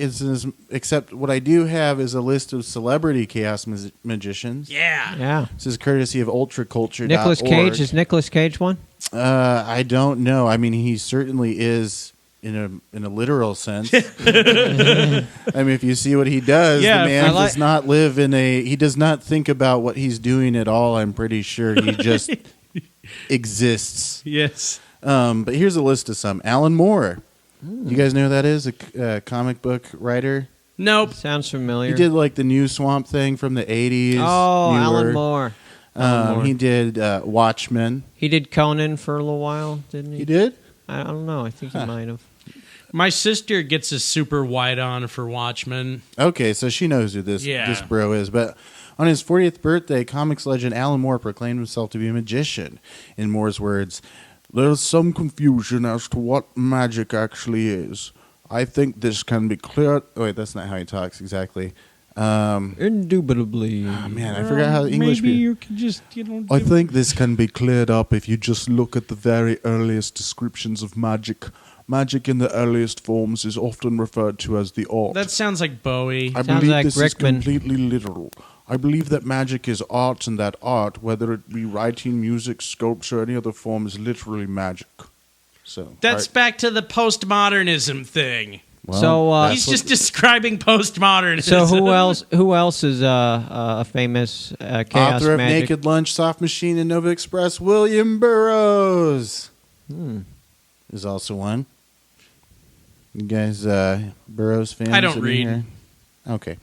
except what I do have is a list of celebrity chaos magicians. Yeah. Yeah. This is courtesy of ultraculture.org. Nicolas Cage, is Nicolas Cage one? I don't know. I mean, he certainly is in a literal sense. I mean, if you see what he does, Yeah, the man I does not live he does not think about what he's doing at all. I'm pretty sure he just exists. Yes. But here's a list of some. Alan Moore, You guys know who that is? A comic book writer? Nope. Sounds familiar. He did like the new Swamp Thing from the 80s. Oh, newer. Alan Moore. Alan Moore. He did Watchmen. He did Conan for a little while, didn't he? He did? I don't know. I think he might have. My sister gets a super wide on for Watchmen. Okay, so she knows who this bro is. But on his 40th birthday, comics legend Alan Moore proclaimed himself to be a magician. In Moore's words, "There's some confusion as to what magic actually is. I think this can be cleared." Oh, wait, that's not how he talks exactly. Indubitably. Oh, man, I forgot how English. Maybe you could just, I think this can be cleared up if you just look at the very earliest descriptions of magic. Magic in the earliest forms is often referred to as the art. That sounds like Bowie. I Sounds believe like this Rickman. is completely literal. I believe that magic is art, and that art, whether it be writing, music, sculpture, any other form, is literally magic. So That's back to the postmodernism thing. well, So, He's just describing postmodernism. So who else is a famous chaos author of magic? Naked Lunch, Soft Machine, and Nova Express, William Burroughs is also one. You guys, Burroughs fans? I don't in read. here? Okay.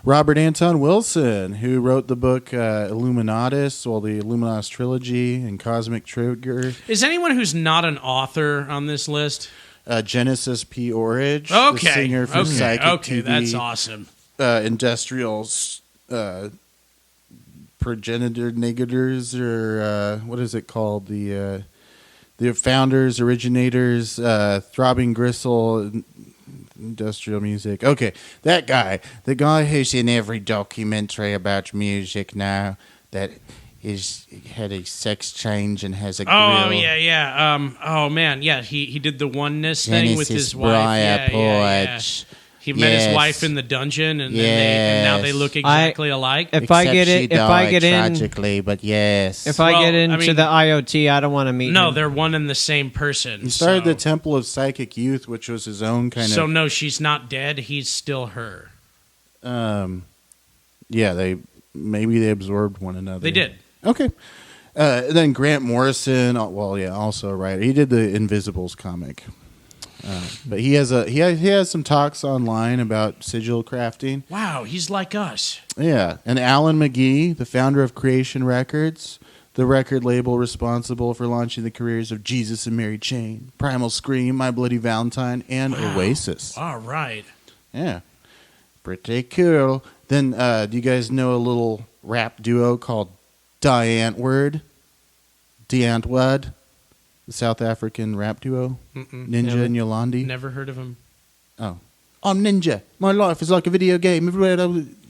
Robert Anton Wilson, who wrote the book Illuminatus, the Illuminatus trilogy and Cosmic Trigger. Is anyone who's not an author on this list? Genesis P. Orridge, Okay. the singer from Psychic Okay, TV, that's awesome. Industrial progenitor negators, or what is it called? The founders, originators, Throbbing Gristle, industrial music. Okay, that guy, the guy who's in every documentary about music now, that had a sex change and has a grill. Oh yeah. Oh man, yeah. He did the oneness thing with his wife. Yeah. He met his wife in the dungeon, and then now they look exactly alike. If I get in, tragically, but yes. if I get into the IoT, I don't want to meet. No, him. they're one and the same person. He started the Temple of Psychic Youth, which was his own kind of. So no, she's not dead. He's still her. Yeah, they absorbed one another. They did. Okay. Then Grant Morrison, also a writer. He did the Invisibles comic. But he has some talks online about sigil crafting. Wow, he's like us. Yeah, and Alan McGee, the founder of Creation Records, the record label responsible for launching the careers of Jesus and Mary Chain, Primal Scream, My Bloody Valentine, and Oasis. All right. Yeah, pretty cool. Then, do you guys know a little rap duo called Die Antwoord? Die Antwoord? The South African rap duo? Ninja and Yolandi? Never heard of him. Oh. I'm Ninja. My life is like a video game.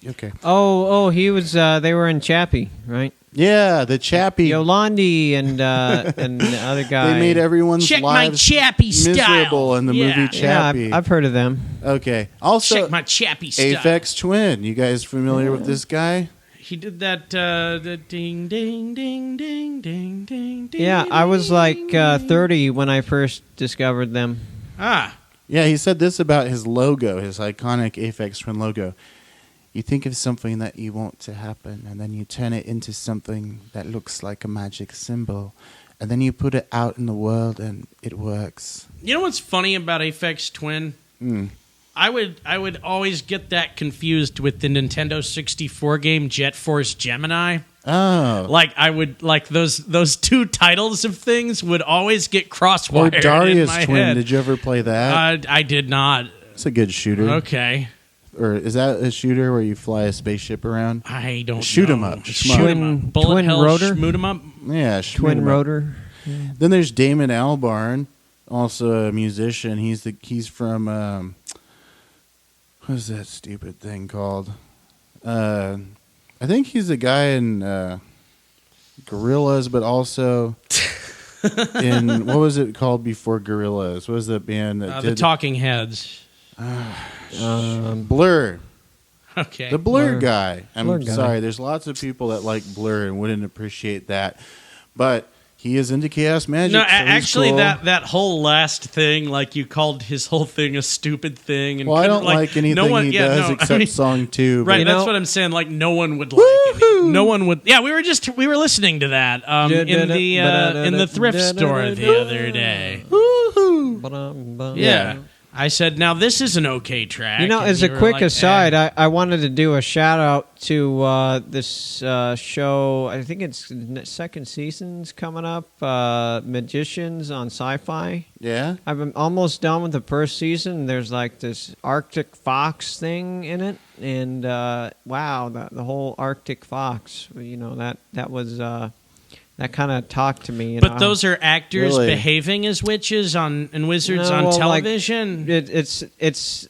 Okay. Oh, he was. They were in Chappie, right? Yeah, the Chappie. Yolandi and the other guy. They made everyone's Check my lives Chappie miserable style. in the movie Chappie. Yeah, I've heard of them. Okay. Also, Check my Chappie style. Aphex Twin. You guys familiar with this guy? He did that the ding, ding, ding, ding, ding, ding, ding. Yeah, I was like 30 when I first discovered them. Ah. Yeah, he said this about his logo, his iconic Aphex Twin logo. You think of something that you want to happen, and then you turn it into something that looks like a magic symbol, and then you put it out in the world, and it works. You know what's funny about Aphex Twin? I would always get that confused with the Nintendo 64 game Jet Force Gemini. Oh. Like those two titles of things would always get crosswired Or Darius in my Twin. head. Did you ever play that? I did not. It's a good shooter. Okay. Or is that a shooter where you fly a spaceship around? I don't Shoot know. 'em up. Shoot 'em up. Bullet twin hell, rotor? schmoot 'em up. Yeah, Twin rotor. Then there's Damon Albarn, also a musician. He's from what is that stupid thing called? I think he's a guy in Gorillaz, but also in what was it called before Gorillaz? What was that band that The did Talking Heads. Blur? Okay. The Blur guy. I'm Blur guy. sorry. There's lots of people that like Blur and wouldn't appreciate that, but he is into chaos magic. No, so he's actually, cool. that whole last thing, like you called his whole thing a stupid thing. And Well, I couldn't, don't like anything he does except song 2. Right, but- that's what I'm saying. Like no one would like it. No one would. Yeah, we were listening to that in the thrift store the other day. Woo-hoo. Yeah. I said, now this is an okay track. You know, And as you a were quick like, aside, I wanted to do a shout out to this show. I think it's second season's coming up. Magicians on Sci-Fi. Yeah? I'm almost done with the first season. There's like this Arctic fox thing in it, and wow, the whole Arctic fox. You know, that was. That kind of talked to me. But those are actors Really? behaving as witches and wizards No, on well, like, television. It's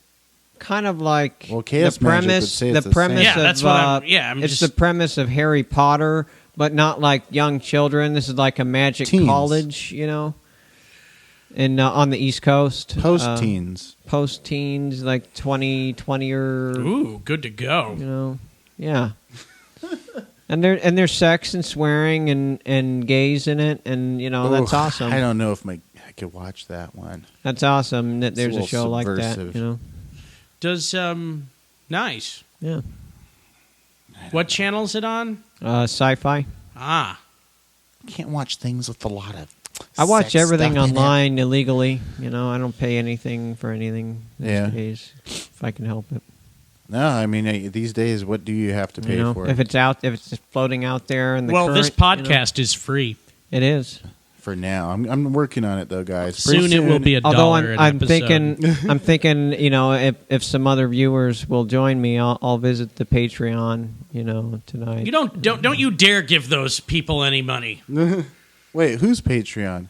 kind of like Chaos the Magic would premise. say The it's the premise same. Yeah, of that's what I'm it's just- the premise of Harry Potter, but not like young children. This is like a magic Teens. college, you know, and on the East Coast, Post-teens. post teens, like 20 or Ooh, good to go. you know, yeah. And there's sex and swearing and gays in it, and you know that's Ooh, awesome. I don't know if I could watch that one. That's awesome that there's a little show like that. subversive. You know, Does nice. yeah. What channel is it on? Sci-fi. Ah, Can't watch things with a lot of I watch sex everything stuff in it. online illegally. You know, I don't pay anything for anything these Yeah. days if I can help it. No, I mean, these days, what do you have to pay You know, for? if it's just floating out there in the well, this current, you know, podcast is free. it is. For now, I'm working on it though, guys. Soon it will be Although $1 an I'm episode. thinking, you know, if some other viewers will join me, I'll visit the Patreon, you know, tonight. You don't you dare give those people any money. Wait, who's Patreon?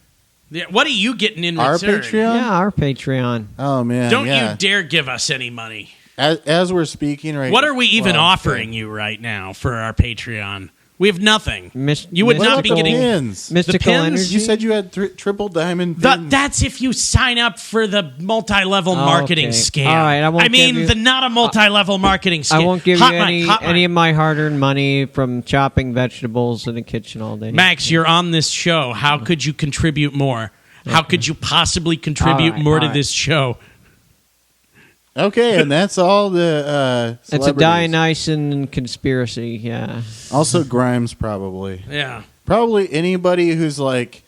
Yeah, what are you getting in Our return? Patreon? Yeah, our Patreon. Oh man, Don't yeah. you dare give us any money. As we're speaking right. What are we even well, offering you right now for our Patreon? We have nothing. You would What not about be the getting pins? mystical pins? energy. You said you had triple diamond pins. That's if you sign up for the multi-level marketing okay. scam. All right, I won't mean, give you- the not a multi-level marketing scam. I won't give Hot you mic, any of my hard-earned money from chopping vegetables in the kitchen all day. Max, you're on this show. How could you contribute more? How could you possibly contribute All right, more all to right. this show? Okay, and that's all the It's a celebrities. Dionysian conspiracy, yeah. Also Grimes, probably. Yeah. Probably anybody who's like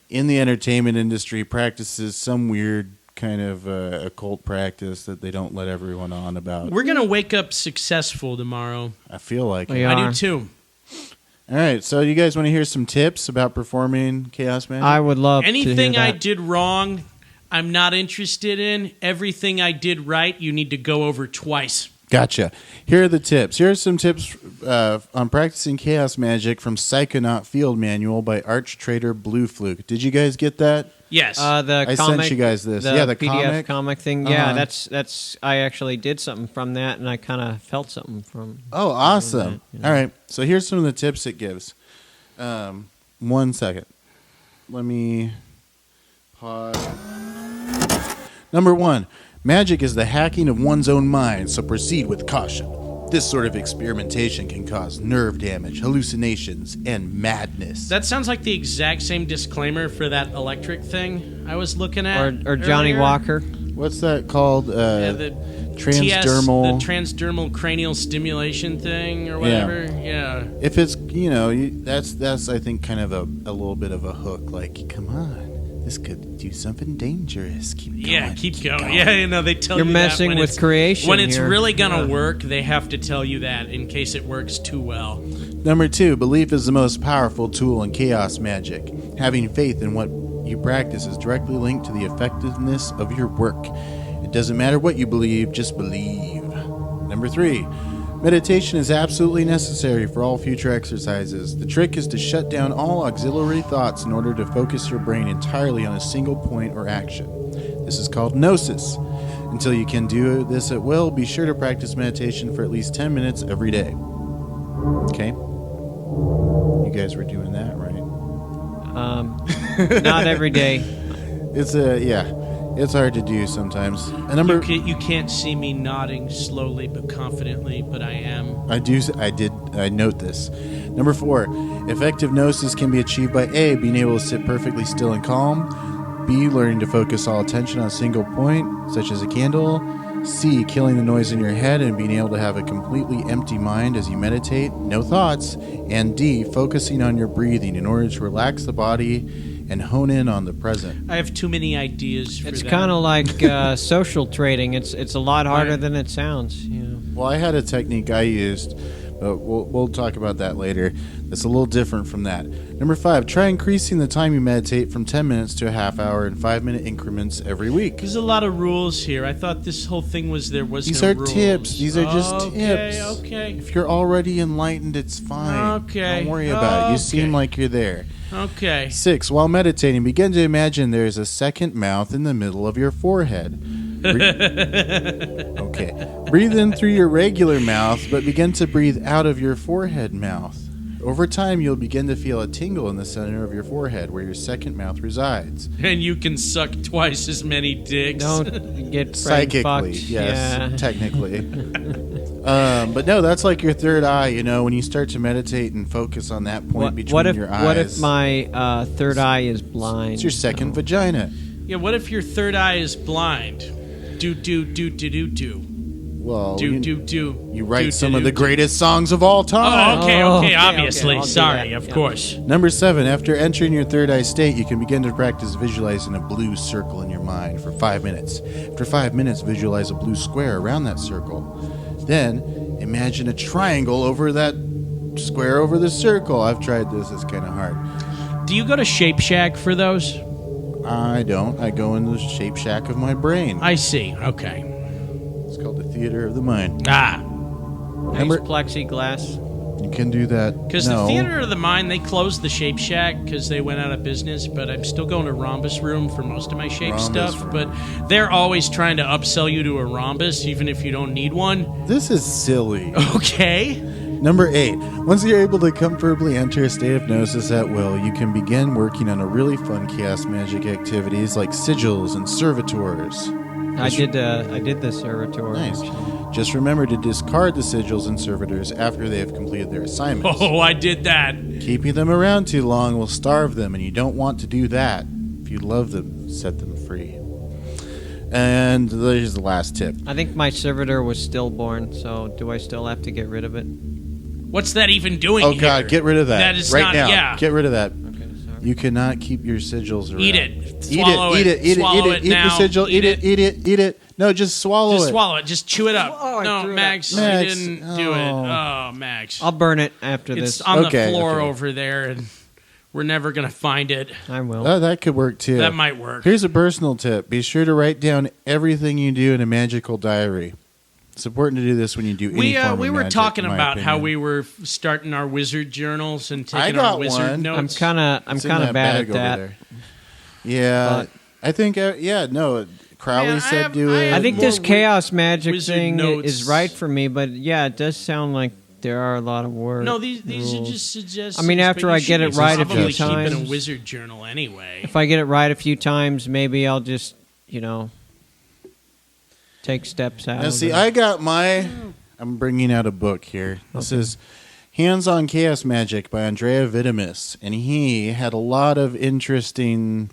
in the entertainment industry practices some weird kind of occult practice that they don't let everyone on about. We're going to wake up successful tomorrow. I feel like We it. are. I do too. All right, so you guys want to hear some tips about performing Chaos Magic? I would love to Anything hear I that. did wrong, I'm not interested in. Everything I did right, you need to go over twice. Gotcha. Here are the tips. Here are some tips on practicing Chaos Magic from Psychonaut Field Manual by Arch Trader Blue Fluke. Did you guys get that? Yes. The I comic, sent you guys this. The Yeah, the PDF comic. thing. Yeah, Uh-huh. that's. I actually did something from that, and I kind of felt something from. Oh, awesome. that, you know. All right. So here's some of the tips it gives. 1 second. Let me pause. Number 1. Magic is the hacking of one's own mind, so proceed with caution. This sort of experimentation can cause nerve damage, hallucinations, and madness. that sounds like the exact same disclaimer for that electric thing I was looking at. Or Johnny earlier. Walker. What's that called? Yeah, the Transdermal. the transdermal cranial stimulation thing or whatever. Yeah. If it's, that's I think kind of a little bit of a hook. Like, come on, this could do something dangerous. Keep going. Yeah, keep going. Yeah, they tell You're you messing that when with it's- creation When it's here. really gonna Yeah. work, they have to tell you that in case it works too well. Number 2, belief is the most powerful tool in chaos magic. Having faith in what you practice is directly linked to the effectiveness of your work. It doesn't matter what you believe, just believe. Number 3, meditation is absolutely necessary for all future exercises. The trick is to shut down all auxiliary thoughts in order to focus your brain entirely on a single point or action. This is called gnosis. Until you can do this at will, be sure to practice meditation for at least 10 minutes every day. Okay? You guys were doing that, right? Not every day. It's hard to do sometimes. And number You can't see me nodding slowly but confidently, but I am. I note this. Number 4, effective gnosis can be achieved by A, being able to sit perfectly still and calm, B, learning to focus all attention on a single point, such as a candle, C, killing the noise in your head and being able to have a completely empty mind as you meditate, no thoughts, and D, focusing on your breathing in order to relax the body and hone in on the present. I have too many ideas for It's that. kind of like social trading. It's a lot harder than it sounds. You know. Well, I had a technique I used, but we'll talk about that later. It's a little different from that. Number 5, try increasing the time you meditate from 10 minutes to a half hour in 5-minute increments every week. There's a lot of rules here. I thought this whole thing was there was These no are rules. tips. These are just tips. Okay. If you're already enlightened, it's fine. Okay. Don't worry about it. You Okay. seem like you're there. Okay. 6, while meditating, begin to imagine there is a second mouth in the middle of your forehead. Okay. Breathe in through your regular mouth, but begin to breathe out of your forehead mouth. Over time, you'll begin to feel a tingle in the center of your forehead where your second mouth resides. And you can suck twice as many dicks. Don't get Psychically, fucked. yes, technically. But no, that's like your third eye, you know, when you start to meditate and focus on that point between your eyes. What if my third eye is blind? It's your second vagina. Yeah, what if your third eye is blind? Do. Well, Do. you write some of the greatest songs of all time. Oh, okay, Oh, okay, obviously. I'll do Sorry, that, of yeah. course. Number 7, after entering your third eye state, you can begin to practice visualizing a blue circle in your mind for 5 minutes. After 5 minutes, visualize a blue square around that circle. Then, imagine a triangle over that square over the circle. I've tried this. It's kind of hard. Do you go to Shape Shack for those? I don't. I go in the shape shack of my brain. I see. Okay. It's called the theater of the mind. Ah. Nice Remember- plexiglass. You can do that. Because No. the Theater of the Mind, they closed the Shape Shack because they went out of business, but I'm still going to Rhombus Room for most of my shape Rhombus stuff. Room. But they're always trying to upsell you to a rhombus, even if you don't need one. This is silly. Okay. Number 8. Once you're able to comfortably enter a state of gnosis at will, you can begin working on a really fun chaos magic activities like sigils and servitors. I did the servitor. Nice. Just remember to discard the sigils and servitors after they have completed their assignments. Oh, I did that. Keeping them around too long will starve them, and you don't want to do that. If you love them, set them free. And there's the last tip. I think my servitor was stillborn, so do I still have to get rid of it? What's that even doing Oh, here? God, get rid of that. That is right not, now. yeah. Get rid of that. Okay, sorry. You cannot keep your sigils around. Eat it. Swallow Eat it. Swallow it Eat your now. sigil. Eat it. No, just swallow Just it. swallow it. Just chew it up. Oh, I no, threw it Max, up. Max, you didn't do it. oh. Oh, Max. I'll burn it after It's this. on Okay, the floor okay. over there, and we're never going to find it. I will. Oh, that could work too. That might work. Here's a personal tip. Be sure to write down everything you do in a magical diary. It's important to do this when you do any form of We were magic, talking in my about how opinion. we were starting our wizard journals and I taking got our wizard one. notes. I'm It's in kind that of bad bag at over that. there. Yeah, But- I think. No, Crowley Man, I said have- do I it. have I think more this chaos magic wizard thing notes. is right for me, but yeah, it does sound like there are a lot of words. No, these are rules. just suggestions. I mean, after but you I get should it be right a probably few keeping a times- wizard journal anyway. If I get it right a few times, maybe I'll just, take steps out. Now, of see, it. I got my. I'm bringing out a book here. This is Hands-on Chaos Magic by Andrea Vitamus, and he had a lot of interesting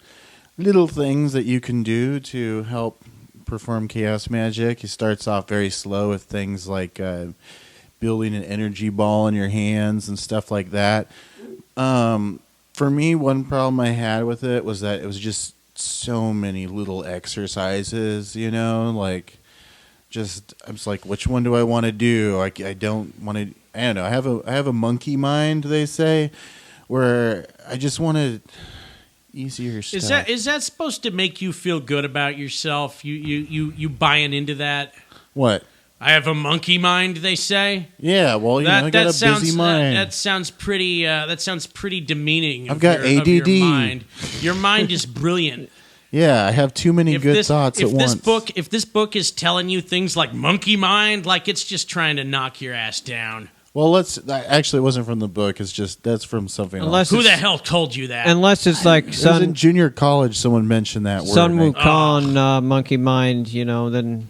little things that you can do to help perform chaos magic. He starts off very slow with things like building an energy ball in your hands and stuff like that. For me, one problem I had with it was that it was just so many little exercises, like just I was like, which one do I want to do? I don't want to. I don't know. I have a monkey mind, they say, where I just wanted easier stuff. Is that supposed to make you feel good about yourself? You buying into that? What? I have a monkey mind, they say. Yeah, well, I got a busy mind. That sounds pretty. That sounds pretty demeaning. I've got of ADD. Your mind. Your mind is brilliant. Yeah, I have too many good thoughts at once. If this book is telling you things like monkey mind, like it's just trying to knock your ass down. Well, actually, it wasn't from the book. It's just that's from something else. Who the hell told you that? Unless it's like It was in junior college. Someone mentioned that word. Sun and Wukong, monkey mind, then.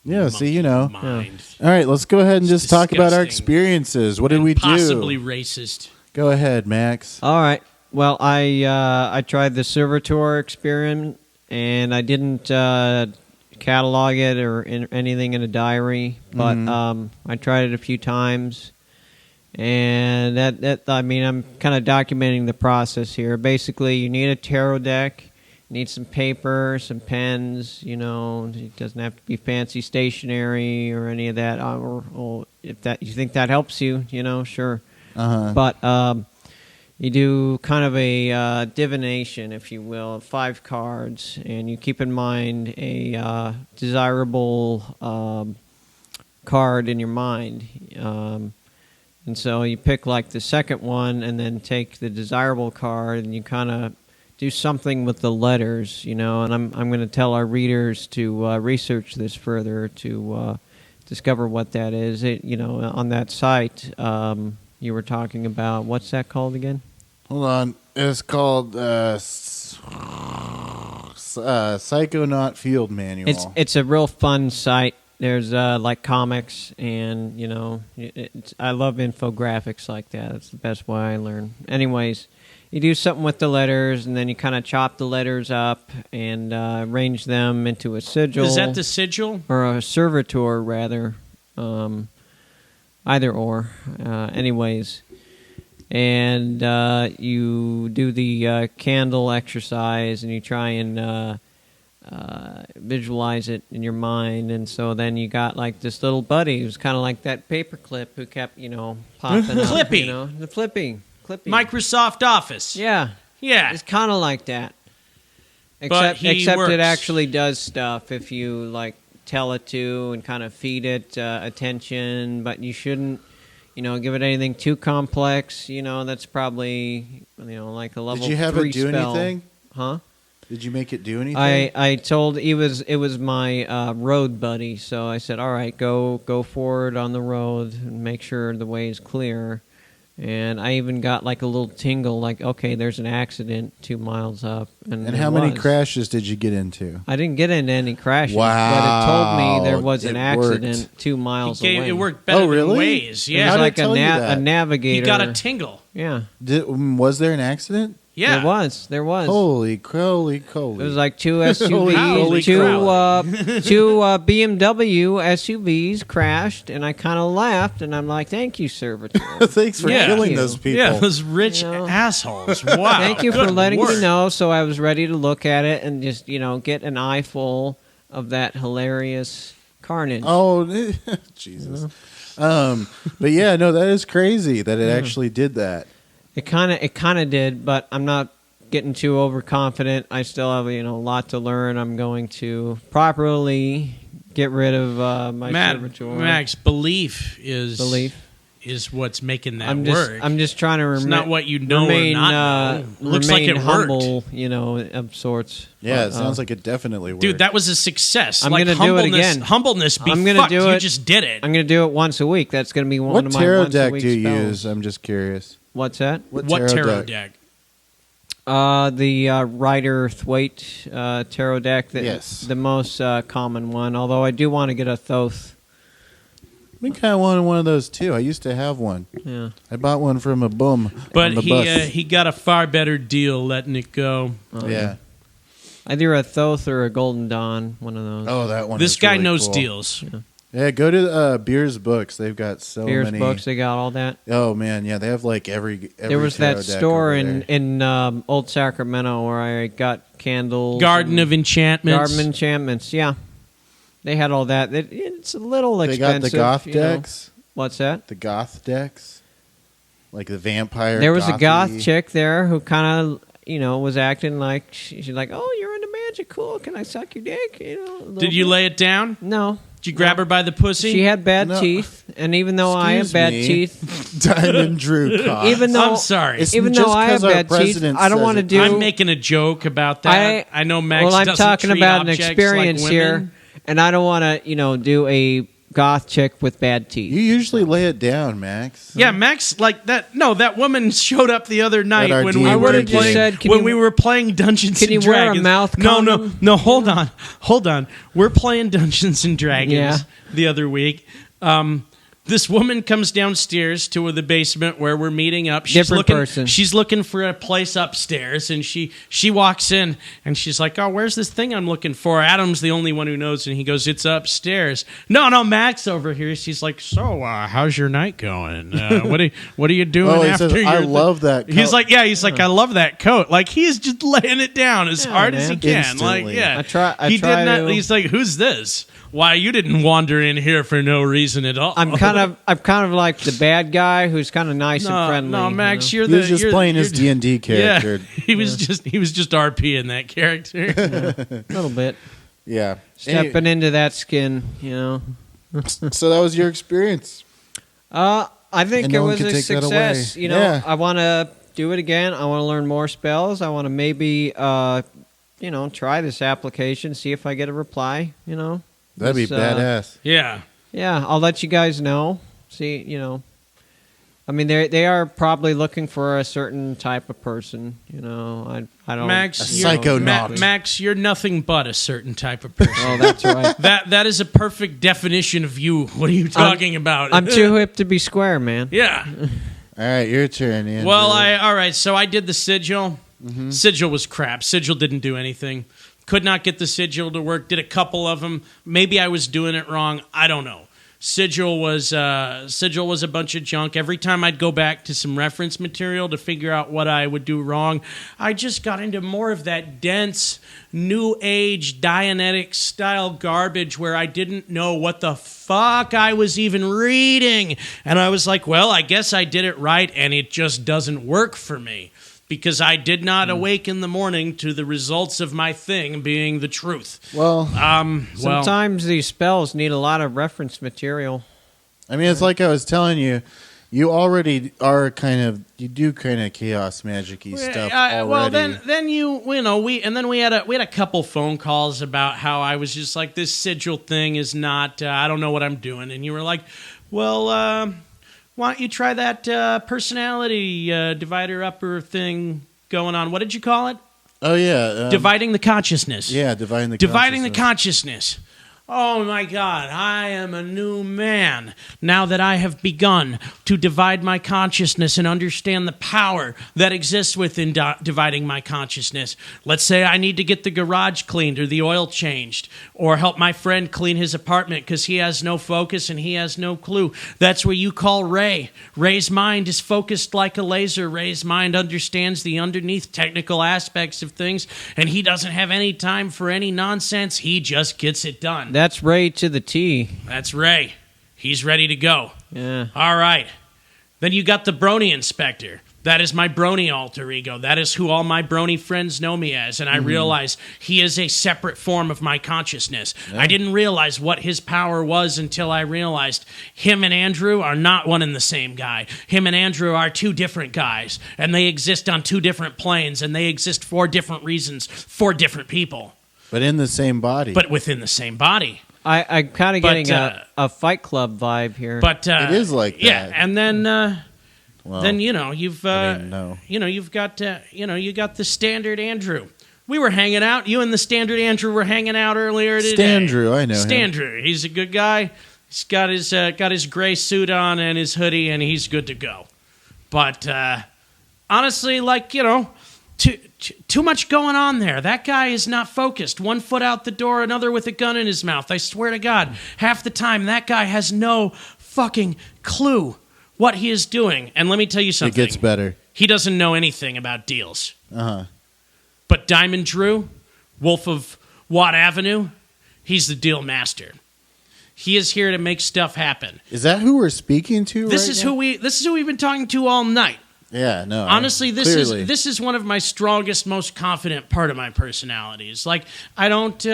Yeah, see, Mind. All right, let's go ahead and It's just talk about our disgusting. experiences. What did we do? Possibly racist. Go ahead, Max. All right. Well, I tried the servitor experiment, and I didn't catalog it or anything in a diary, but I tried it a few times, And I mean, I'm kind of documenting the process here. Basically, you need a tarot deck, you need some paper, some pens. You know, it doesn't have to be fancy stationery or any of that. Or if that you think that helps you, you know, sure. But you do kind of a divination, if you will, of 5 cards, and you keep in mind a desirable card in your mind. And so you pick like the second one and then take the desirable card and you kind of do something with the letters, you know. And I'm going to tell our readers to research this further to discover what that is. You know, on that site you were talking about, what's that called again? Hold on. It's called Psychonaut Field Manual. It's a real fun site. There's like comics, and you know, I love infographics like that. That's the best way I learn. Anyways, you do something with the letters, and then you kind of chop the letters up and arrange them into a sigil. Is that the sigil? Or a servitor, rather. Either or. Anyways. And you do the candle exercise, and you try and visualize it in your mind. And so then you got like this little buddy who's kind of like that paperclip who kept, you know, popping up. Clippy. You know, the Clippy. Microsoft Office. Yeah. Yeah. It's kind of like that. But Except works. it actually does stuff if you like tell it to and kind of feed it attention, but you shouldn't, you know, give it anything too complex. You know, that's probably, you know, like a level 3 spell. Did you have it do anything? Huh? Did you make it do anything? I told it was my road buddy, so I said, all right, go forward on the road and make sure the way is clear. And I even got like a little tingle, like, okay, there's an accident 2 miles up. And how many crashes did you get into? I didn't get into any crashes, Wow. but it told me there was an It accident worked. 2 miles away. It worked better really? than Waze. It Yeah. was How did like it tell you that? a navigator. You got a tingle. Yeah. Was there an accident? Yeah. There was. Holy crowly. It was like 2 Holy SUVs, two BMW SUVs crashed, and I kind of laughed, and I'm like, "Thank you, servitor. Thanks for Yeah. killing Thank those you. people. Yeah, those rich You know. assholes. Wow. Thank you for Good letting work. me know." So I was ready to look at it and just, you know, get an eyeful of that hilarious carnage. Oh, Jesus. But yeah, no, that is crazy that it actually did that. It kind of did, but I'm not getting too overconfident. I still have, you know, a lot to learn. I'm going to properly get rid of my servitor. Max, belief is what's making that work. I'm just trying to It's not what you know or not know. Looks like remain it humble, worked. you know, of sorts. Yeah, But, it sounds like it definitely worked. Dude, that was a success. I'm like gonna do it again. Humbleness be I'm gonna fucked. do You it. just did it. I'm going to do it once a week. That's going to be one what of my tarot once a deck week do you spells. use? I'm just curious. What's that? What tarot deck? The Rider Thwaite tarot deck. Yes. The most common one, although I do want to get a Thoth. I think I wanted one of those too. I used to have one. Yeah. I bought one from a bum But on the bus. he got a far better deal letting it go. Yeah. Either a Thoth or a Golden Dawn, one of those. Oh, that one. This is guy really knows cool. deals. Yeah, go to Beer's Books. They've got so Beer's many Books, they got all that. Oh man, yeah, they have like every There was tarot that deck store over in there. Old Sacramento where I got candles. Garden of Enchantments. Garden of Enchantments, yeah. They had all that. It's a little They got expensive. the goth you know. decks. What's that? The goth decks, like the vampire. There was a gothy- goth chick there who kind of, you know, was acting like she's like, "Oh, you're into magic, cool. Can I suck your dick?" You know. a little Did you bit. lay it down? No. Did you grab her by the pussy? She had bad No. teeth, and even though I have Excuse bad me. teeth, Diamond Drew cock. even though I'm sorry. It's even just though I have 'cause our bad teeth, president I don't says want to it. do. I'm making a joke about that. I know Max Well, I'm doesn't talking treat about an objects experience like here, women. and I don't want to, you know, do a goth chick with bad teeth. You usually lay it down, Max. Yeah, Max, like that. No, that woman showed up the other night our when D&D we were game. playing. said, "Can when you- we were playing Dungeons can and you wear a Dragons. mouth No, condom? no. Hold on. We're playing Dungeons and Dragons Yeah. the other week. This woman comes downstairs to the basement where we're meeting up. Different person. She's looking for a place upstairs, and she walks in, and she's like, "Oh, where's this thing I'm looking for?" Adam's the only one who knows, and he goes, "It's upstairs." No, Max over here. She's like, "So, how's your night going? What are you doing He after?" says, I love that coat. He's like, I love that coat. Like, he's just laying it down as hard as he can. Instantly. Like, yeah, I try to. He's like, "Who's this? Why, you didn't wander in here for no reason at all." I'm kind of like the bad guy who's kind of nice and friendly. No, Max, you know? you're He was just playing his D&D character. Yeah, he was just RP in that character. A little bit. Yeah. Stepping into that skin, you know. So that was your experience. I think And it no one was can a take that success. away. You know, Yeah. I want to do it again. I want to learn more spells. I want to maybe, try this application, see if I get a reply. You know, That'd be badass. Yeah. Yeah, I'll let you guys know. See, you know, I mean, they are probably looking for a certain type of person. You know, I don't. Max, A you're- psychonaut. Max, you're nothing but a certain type of person. Oh, that's right. That is a perfect definition of you. What are you talking about? I'm too hip to be square, man. Yeah. All right, your turn, Andrew. Well, all right. So I did the sigil. Sigil was crap. Sigil didn't do anything. Could not get the sigil to work. Did a couple of them. Maybe I was doing it wrong. I don't know. Sigil was a bunch of junk. Every time I'd go back to some reference material to figure out what I would do wrong, I just got into more of that dense, new age, Dianetic style garbage where I didn't know what the fuck I was even reading. And I was like, well, I guess I did it right, and it just doesn't work for me. Because I did not awake in the morning to the results of my thing being the truth. Well, Sometimes these spells need a lot of reference material. I mean, it's like I was telling you. You already are you do kind of chaos magic-y stuff already. Well, then we had a couple phone calls about how I was just like, this sigil thing is not. I don't know what I'm doing, and you were like, well. Why don't you try that personality divider upper thing going on? What did you call it? Oh, yeah. Dividing the consciousness. Yeah, dividing the consciousness. Oh, my God. I am a new man now that I have begun to divide my consciousness and understand the power that exists within dividing my consciousness. Let's say I need to get the garage cleaned or the oil changed or help my friend clean his apartment because he has no focus and he has no clue. That's what you call Ray. Ray's mind is focused like a laser. Ray's mind understands the underneath technical aspects of things, and he doesn't have any time for any nonsense. He just gets it done. That's Ray to the T. That's Ray. He's ready to go. Yeah. All right. Then you got the Brony Inspector. That is my Brony alter ego. That is who all my Brony friends know me as. And I realize he is a separate form of my consciousness. Yeah. I didn't realize what his power was until I realized him and Andrew are not one and the same guy. Him and Andrew are two different guys. And they exist on two different planes. And they exist for different reasons, for different people. But in the same body. But within the same body. I'm kind of getting a Fight Club vibe here. But it is like that. Yeah, and then you've you got the standard Andrew. We were hanging out. You and the standard Andrew were hanging out earlier today. Standrew, I know him. Standrew, he's a good guy. He's got his gray suit on and his hoodie, and he's good to go. But honestly, too much going on there. That guy is not focused. One foot out the door, another with a gun in his mouth. I swear to God, half the time that guy has no fucking clue what he is doing. And let me tell you something. It gets better. He doesn't know anything about deals. Uh-huh. But Diamond Drew, Wolf of Watt Avenue, he's the deal master. He is here to make stuff happen. Is that who we're speaking to This is who we've been talking to all night. Yeah, no. Honestly, this is one of my strongest, most confident part of my personality. It's like I don't.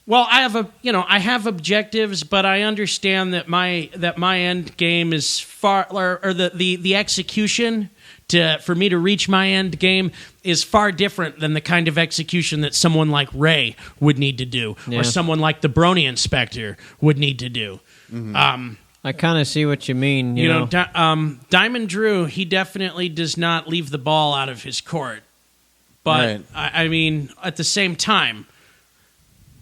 Well, I have objectives, but I understand that my end game is far, or the execution for me to reach my end game is far different than the kind of execution that someone like Ray would need to do, or someone like the Brony Inspector would need to do. Mm-hmm. I kind of see what you mean. You know? Diamond Drew, he definitely does not leave the ball out of his court. But, right. I mean, at the same time,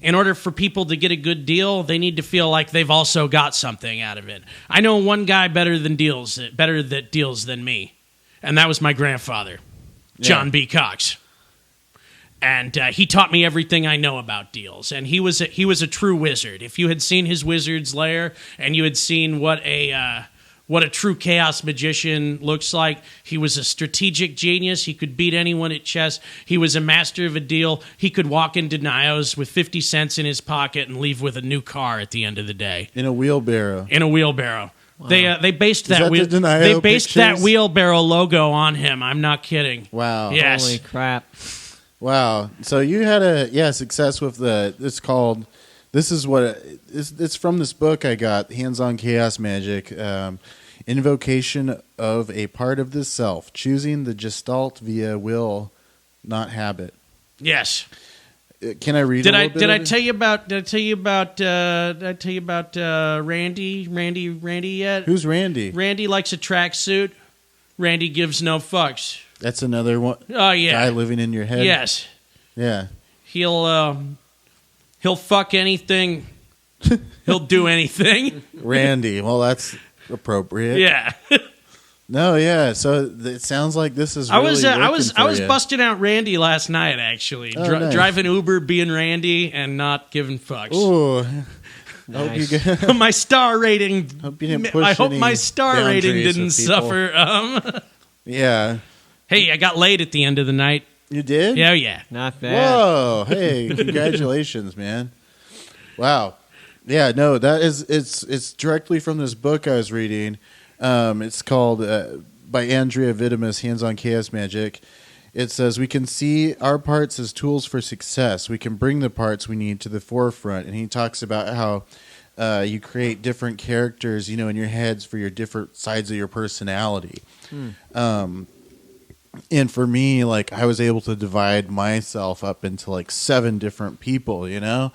in order for people to get a good deal, they need to feel like they've also got something out of it. I know one guy better that deals than me, and that was my grandfather, John B. Cox. And he taught me everything I know about deals. And he was a true wizard. If you had seen his wizard's lair and you had seen what a true chaos magician looks like, he was a strategic genius. He could beat anyone at chess. He was a master of a deal. He could walk into Nios with 50 cents in his pocket and leave with a new car at the end of the day. In a wheelbarrow. Wow. They based that pictures? wheelbarrow logo on him. I'm not kidding. Wow. Yes. Holy crap. Wow. So you had success with it's from this book I got, Hands-on Chaos Magic, Invocation of a Part of the Self, Choosing the Gestalt via Will, Not Habit. Yes. Can I read a little bit? Did I tell you about Randy yet? Who's Randy? Randy likes a tracksuit. Randy gives no fucks. That's another one. Oh yeah, guy living in your head. Yes. Yeah. He'll fuck anything. He'll do anything. Randy. Well, that's appropriate. Yeah. No, yeah. So it sounds like this is. Really I was you. busting out Randy last night. Actually, nice. Driving Uber, being Randy, and not giving fucks. Ooh. Nice. My star rating. Hope you didn't push I hope any my star rating boundaries didn't with people. suffer. Yeah. Hey, I got laid at the end of the night. You did? Yeah, yeah. Not bad. Whoa! Hey, congratulations, man! Wow. Yeah, no, that is it's directly from this book I was reading. It's called by Andrea Vitimus, Hands-on Chaos Magic. It says we can see our parts as tools for success. We can bring the parts we need to the forefront, and he talks about how you create different characters, in your heads for your different sides of your personality. And for me, like, I was able to divide myself up into like 7 different people, Do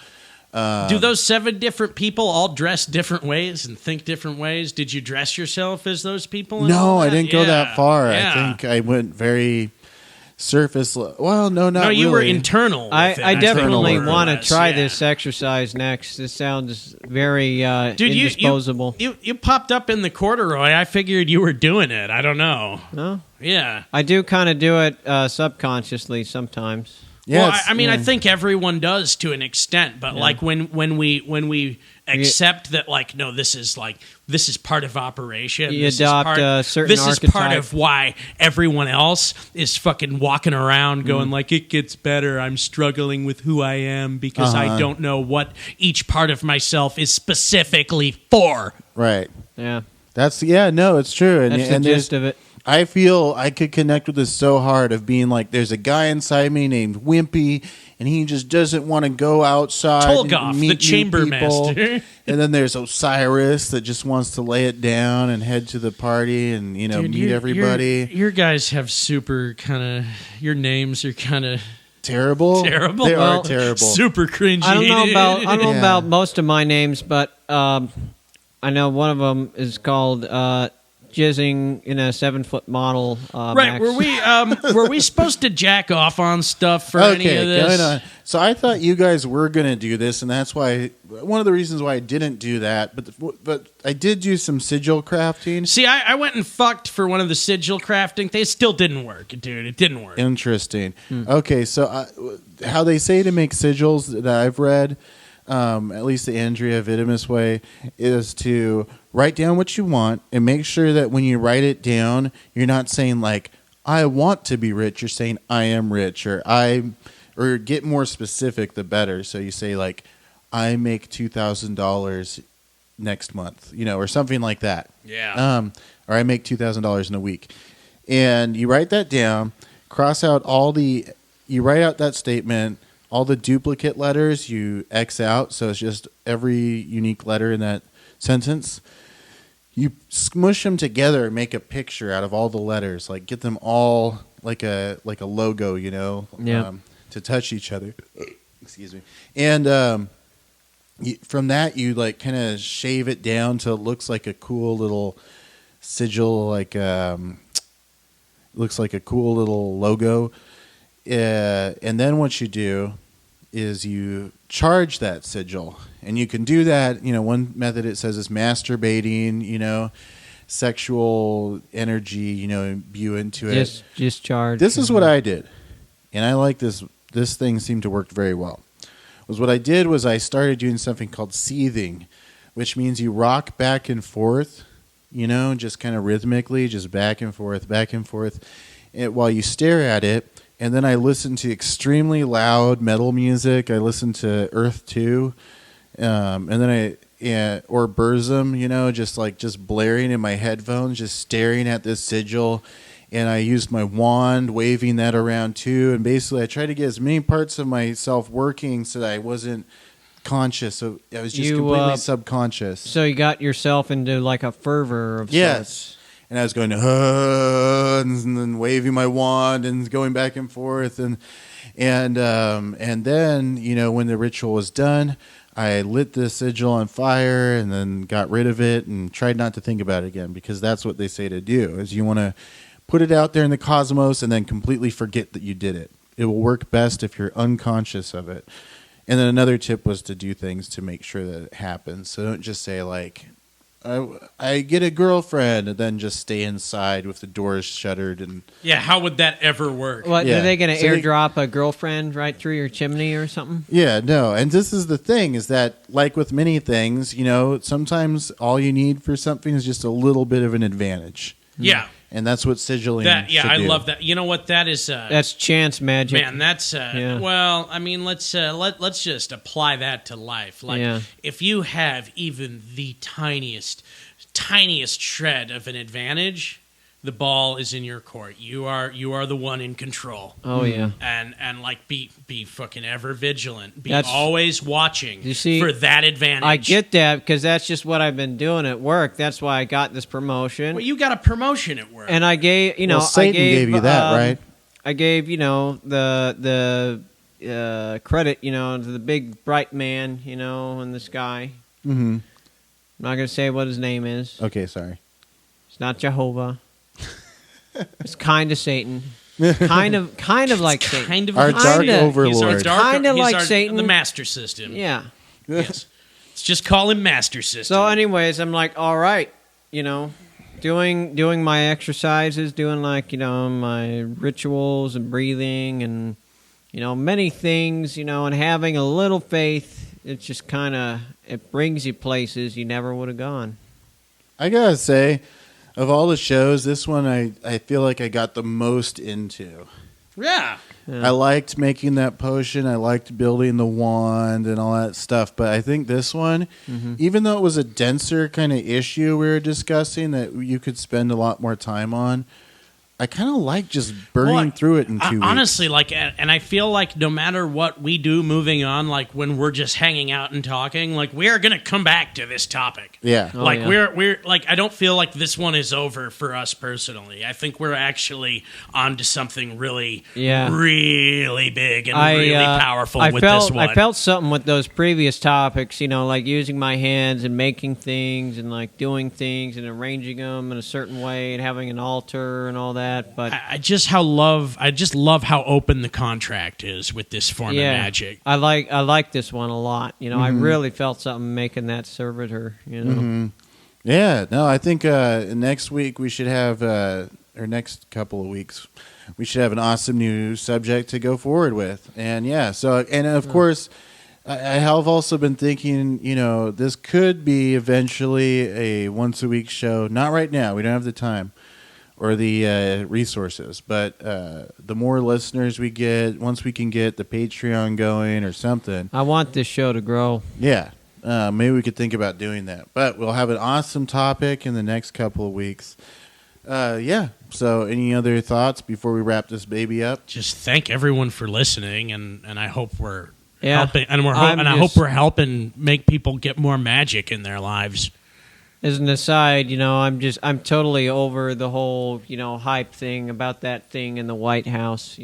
those 7 different people all dress different ways and think different ways? Did you dress yourself as those people? No, I didn't go that far. Yeah. I think I went very surface. Well, no, not really. No, you were internal. I definitely Internal want to work. try Yeah. this exercise next. This sounds very Dude, indisposable. you popped up in the corduroy. I figured you were doing it. I don't know. No? Yeah. I do kind of do it subconsciously sometimes. Yeah, Well, I think everyone does to an extent, but like when we accept that, like, no, this is part of operation. You this adopt is part, a certain This is part archetype. of why everyone else is fucking walking around going like, it gets better. I'm struggling with who I am because I don't know what each part of myself is specifically for. right. Yeah. It's true. And, That's the and gist of it. I feel I could connect with this so hard of being like, there's a guy inside me named Wimpy, and he just doesn't want to go outside. Tolgoth, and meet the new chamber people. master. And then there's Osiris that just wants to lay it down and head to the party and Dude, meet everybody. Your guys have super kind of. Your names are kind of Terrible. terrible. They Well, are terrible. super cringy. I don't know Yeah. about most of my names, but I know one of them is called jizzing in a 7-foot model. Right? Max. Were we supposed to jack off on stuff for any of this? going on. So I thought you guys were going to do this, and that's why one of the reasons why I didn't do that. But I did do some sigil crafting. See, I went and fucked for one of the sigil crafting. They still didn't work, dude. It didn't work. Interesting. Okay, so how they say to make sigils that I've read, at least the Andrea Vitimus way, is to write down what you want and make sure that when you write it down, you're not saying like, I want to be rich. You're saying I am rich, or get more specific, the better. So you say like, I make $2,000 next month, or something like that. Yeah. Or I make $2,000 in a week. And you write that down, cross out you write out that statement, all the duplicate letters you X out. So it's just every unique letter in that sentence. You smush them together and make a picture out of all the letters. Like get them all like a logo, to touch each other. Excuse me. And from that, you like kind of shave it down till it looks like a cool little sigil, looks like a cool little logo. And then what you do is you charge that sigil. And you can do that, one method it says is masturbating, sexual energy, imbue into it. Just charge. This is what I did. And I like this. This thing seemed to work very well. What I did was I started doing something called seething, which means you rock back and forth, just kind of rhythmically, just back and forth, while you stare at it. And then I listened to extremely loud metal music. I listened to Earth 2. And then or Burzum, just blaring in my headphones, just staring at this sigil. And I used my wand, waving that around too. And basically I tried to get as many parts of myself working so that I wasn't conscious. So I was just completely subconscious. So you got yourself into like a fervor of sorts. And I was going, and then waving my wand and going back and forth. And then, when the ritual was done, I lit the sigil on fire and then got rid of it and tried not to think about it again, because that's what they say to do, is you want to put it out there in the cosmos and then completely forget that you did it. It will work best if you're unconscious of it. And then another tip was to do things to make sure that it happens. So don't just say like, I get a girlfriend, and then just stay inside with the doors shuttered. And yeah, how would that ever work? What, are they going to airdrop a girlfriend right through your chimney or something? Yeah, no. And this is the thing, is that like with many things, sometimes all you need for something is just a little bit of an advantage. Yeah. And that's what sigilling should I do. love that. You know what? That is... that's chance magic. Man, that's... Well, I mean, let's just apply that to life. Like, if you have even the tiniest shred of an advantage, the ball is in your court. You are the one in control. Oh, yeah. And like, be fucking ever vigilant. Be always watching for that advantage. I get that, because that's just what I've been doing at work. That's why I got this promotion. Well, you got a promotion at work. And I gave, Satan gave you that, right? I gave, the credit, to the big bright man, in the sky. Mm-hmm. I'm not going to say what his name is. Okay, sorry. It's not Jehovah. It's kind of Satan. Kind of like Satan. Kind of our dark overlord. Kind of like Satan. The master system. Yeah. Yes. Let's just call him master system. So anyways, I'm like, all right, doing my exercises, doing like, my rituals and breathing and, many things, and having a little faith. It's just it brings you places you never would have gone. I gotta say, of all the shows, this one I feel like I got the most into. Yeah. I liked making that potion. I liked building the wand and all that stuff. But I think this one, even though it was a denser kind of issue we were discussing that you could spend a lot more time on, I kind of like just burning through it in 2 weeks. Honestly, and I feel like no matter what we do moving on, like when we're just hanging out and talking, like we are going to come back to this topic. Yeah. We're like, I don't feel like this one is over for us personally. I think we're actually on to something really, really big and really powerful with this one. I felt something with those previous topics, like using my hands and making things and like doing things and arranging them in a certain way and having an altar and all that. But I just love how open the contract is with this form of magic. I like this one a lot. I really felt something making that servitor. Yeah, no, I think next week we should have, or next couple of weeks, we should have an awesome new subject to go forward with. And of course, I have also been thinking, this could be eventually a once a week show. Not right now. We don't have the time or the resources, but the more listeners we get, once we can get the Patreon going or something. I want this show to grow. Yeah, maybe we could think about doing that. But we'll have an awesome topic in the next couple of weeks. So any other thoughts before we wrap this baby up? Just thank everyone for listening, and I hope we're helping, I hope we're helping make people get more magic in their lives. As an aside, I'm totally over the whole, hype thing about that thing in the White House,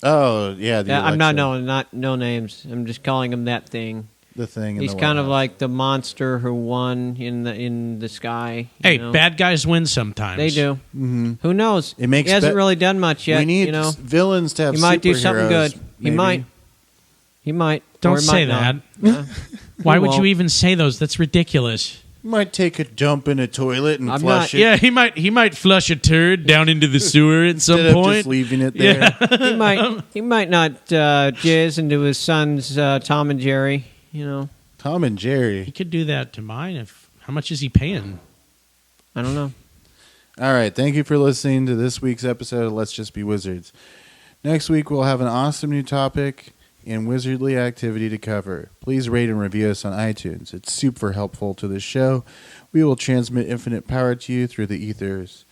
Oh, yeah. I'm not no names. I'm just calling him that thing. The thing. He's kind of like the monster who won in the sky. Hey, bad guys win sometimes. They do. Mm-hmm. Who knows? It makes he hasn't really done much yet. We need villains to have. He might do something good. Maybe. He might. He might. Don't or he say might that. not. Why He would you won't. even say those? That's ridiculous. You might take a dump in a toilet and I'm flush not- it. Yeah, he might flush a turd down into the sewer at some Instead of point. just leaving it there. He might not jizz into his son's Tom and Jerry. You know, Tom and He Jerry. could do that to mine. How much is he paying? I don't know. All right. Thank you for listening to this week's episode of Let's Just Be Wizards. Next week, we'll have an awesome new topic and wizardly activity to cover. Please rate and review us on iTunes. It's super helpful to the show. We will transmit infinite power to you through the ethers.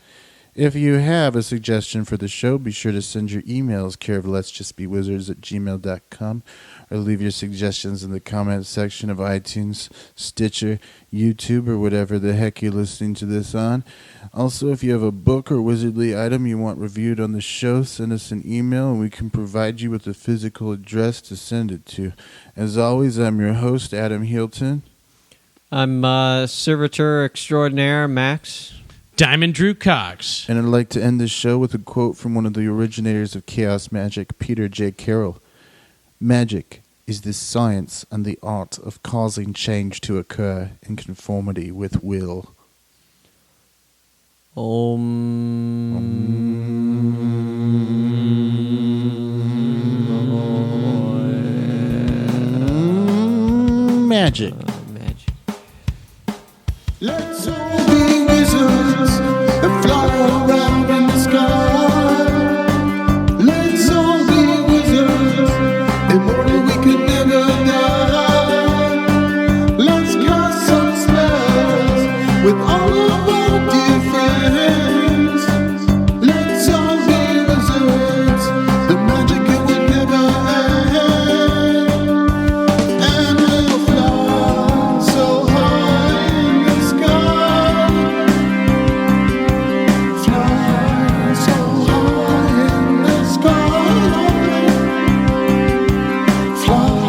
If you have a suggestion for the show, be sure to send your emails care of letsjustbewizards@gmail.com or leave your suggestions in the comments section of iTunes, Stitcher, YouTube, or whatever the heck you're listening to this on. Also, if you have a book or wizardly item you want reviewed on the show, send us an email and we can provide you with a physical address to send it to. As always, I'm your host, Adam Hilton. I'm servitor extraordinaire, Max. Diamond Drew Cox. And I'd like to end this show with a quote from one of the originators of chaos magic, Peter J Carroll. Magic is the science and the art of causing change to occur in conformity with will. Magic. Magic. Let's all be wizards and fly around in the sky. Let's all be wizards, immortal we could never die. Let's cast some spells with all of our dear friends. Let's all be wizards, the magic it would never end. And we'll fly so high in the sky. Fly so high in the sky. Fly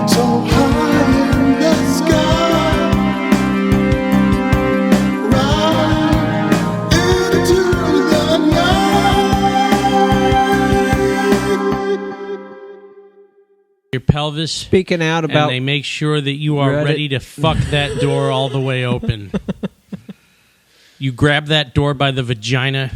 so high in the sky. Right into the night. Your pelvis. Speaking out about And they make sure that you are Reddit. ready to fuck that door all the way open. You grab that door by the vagina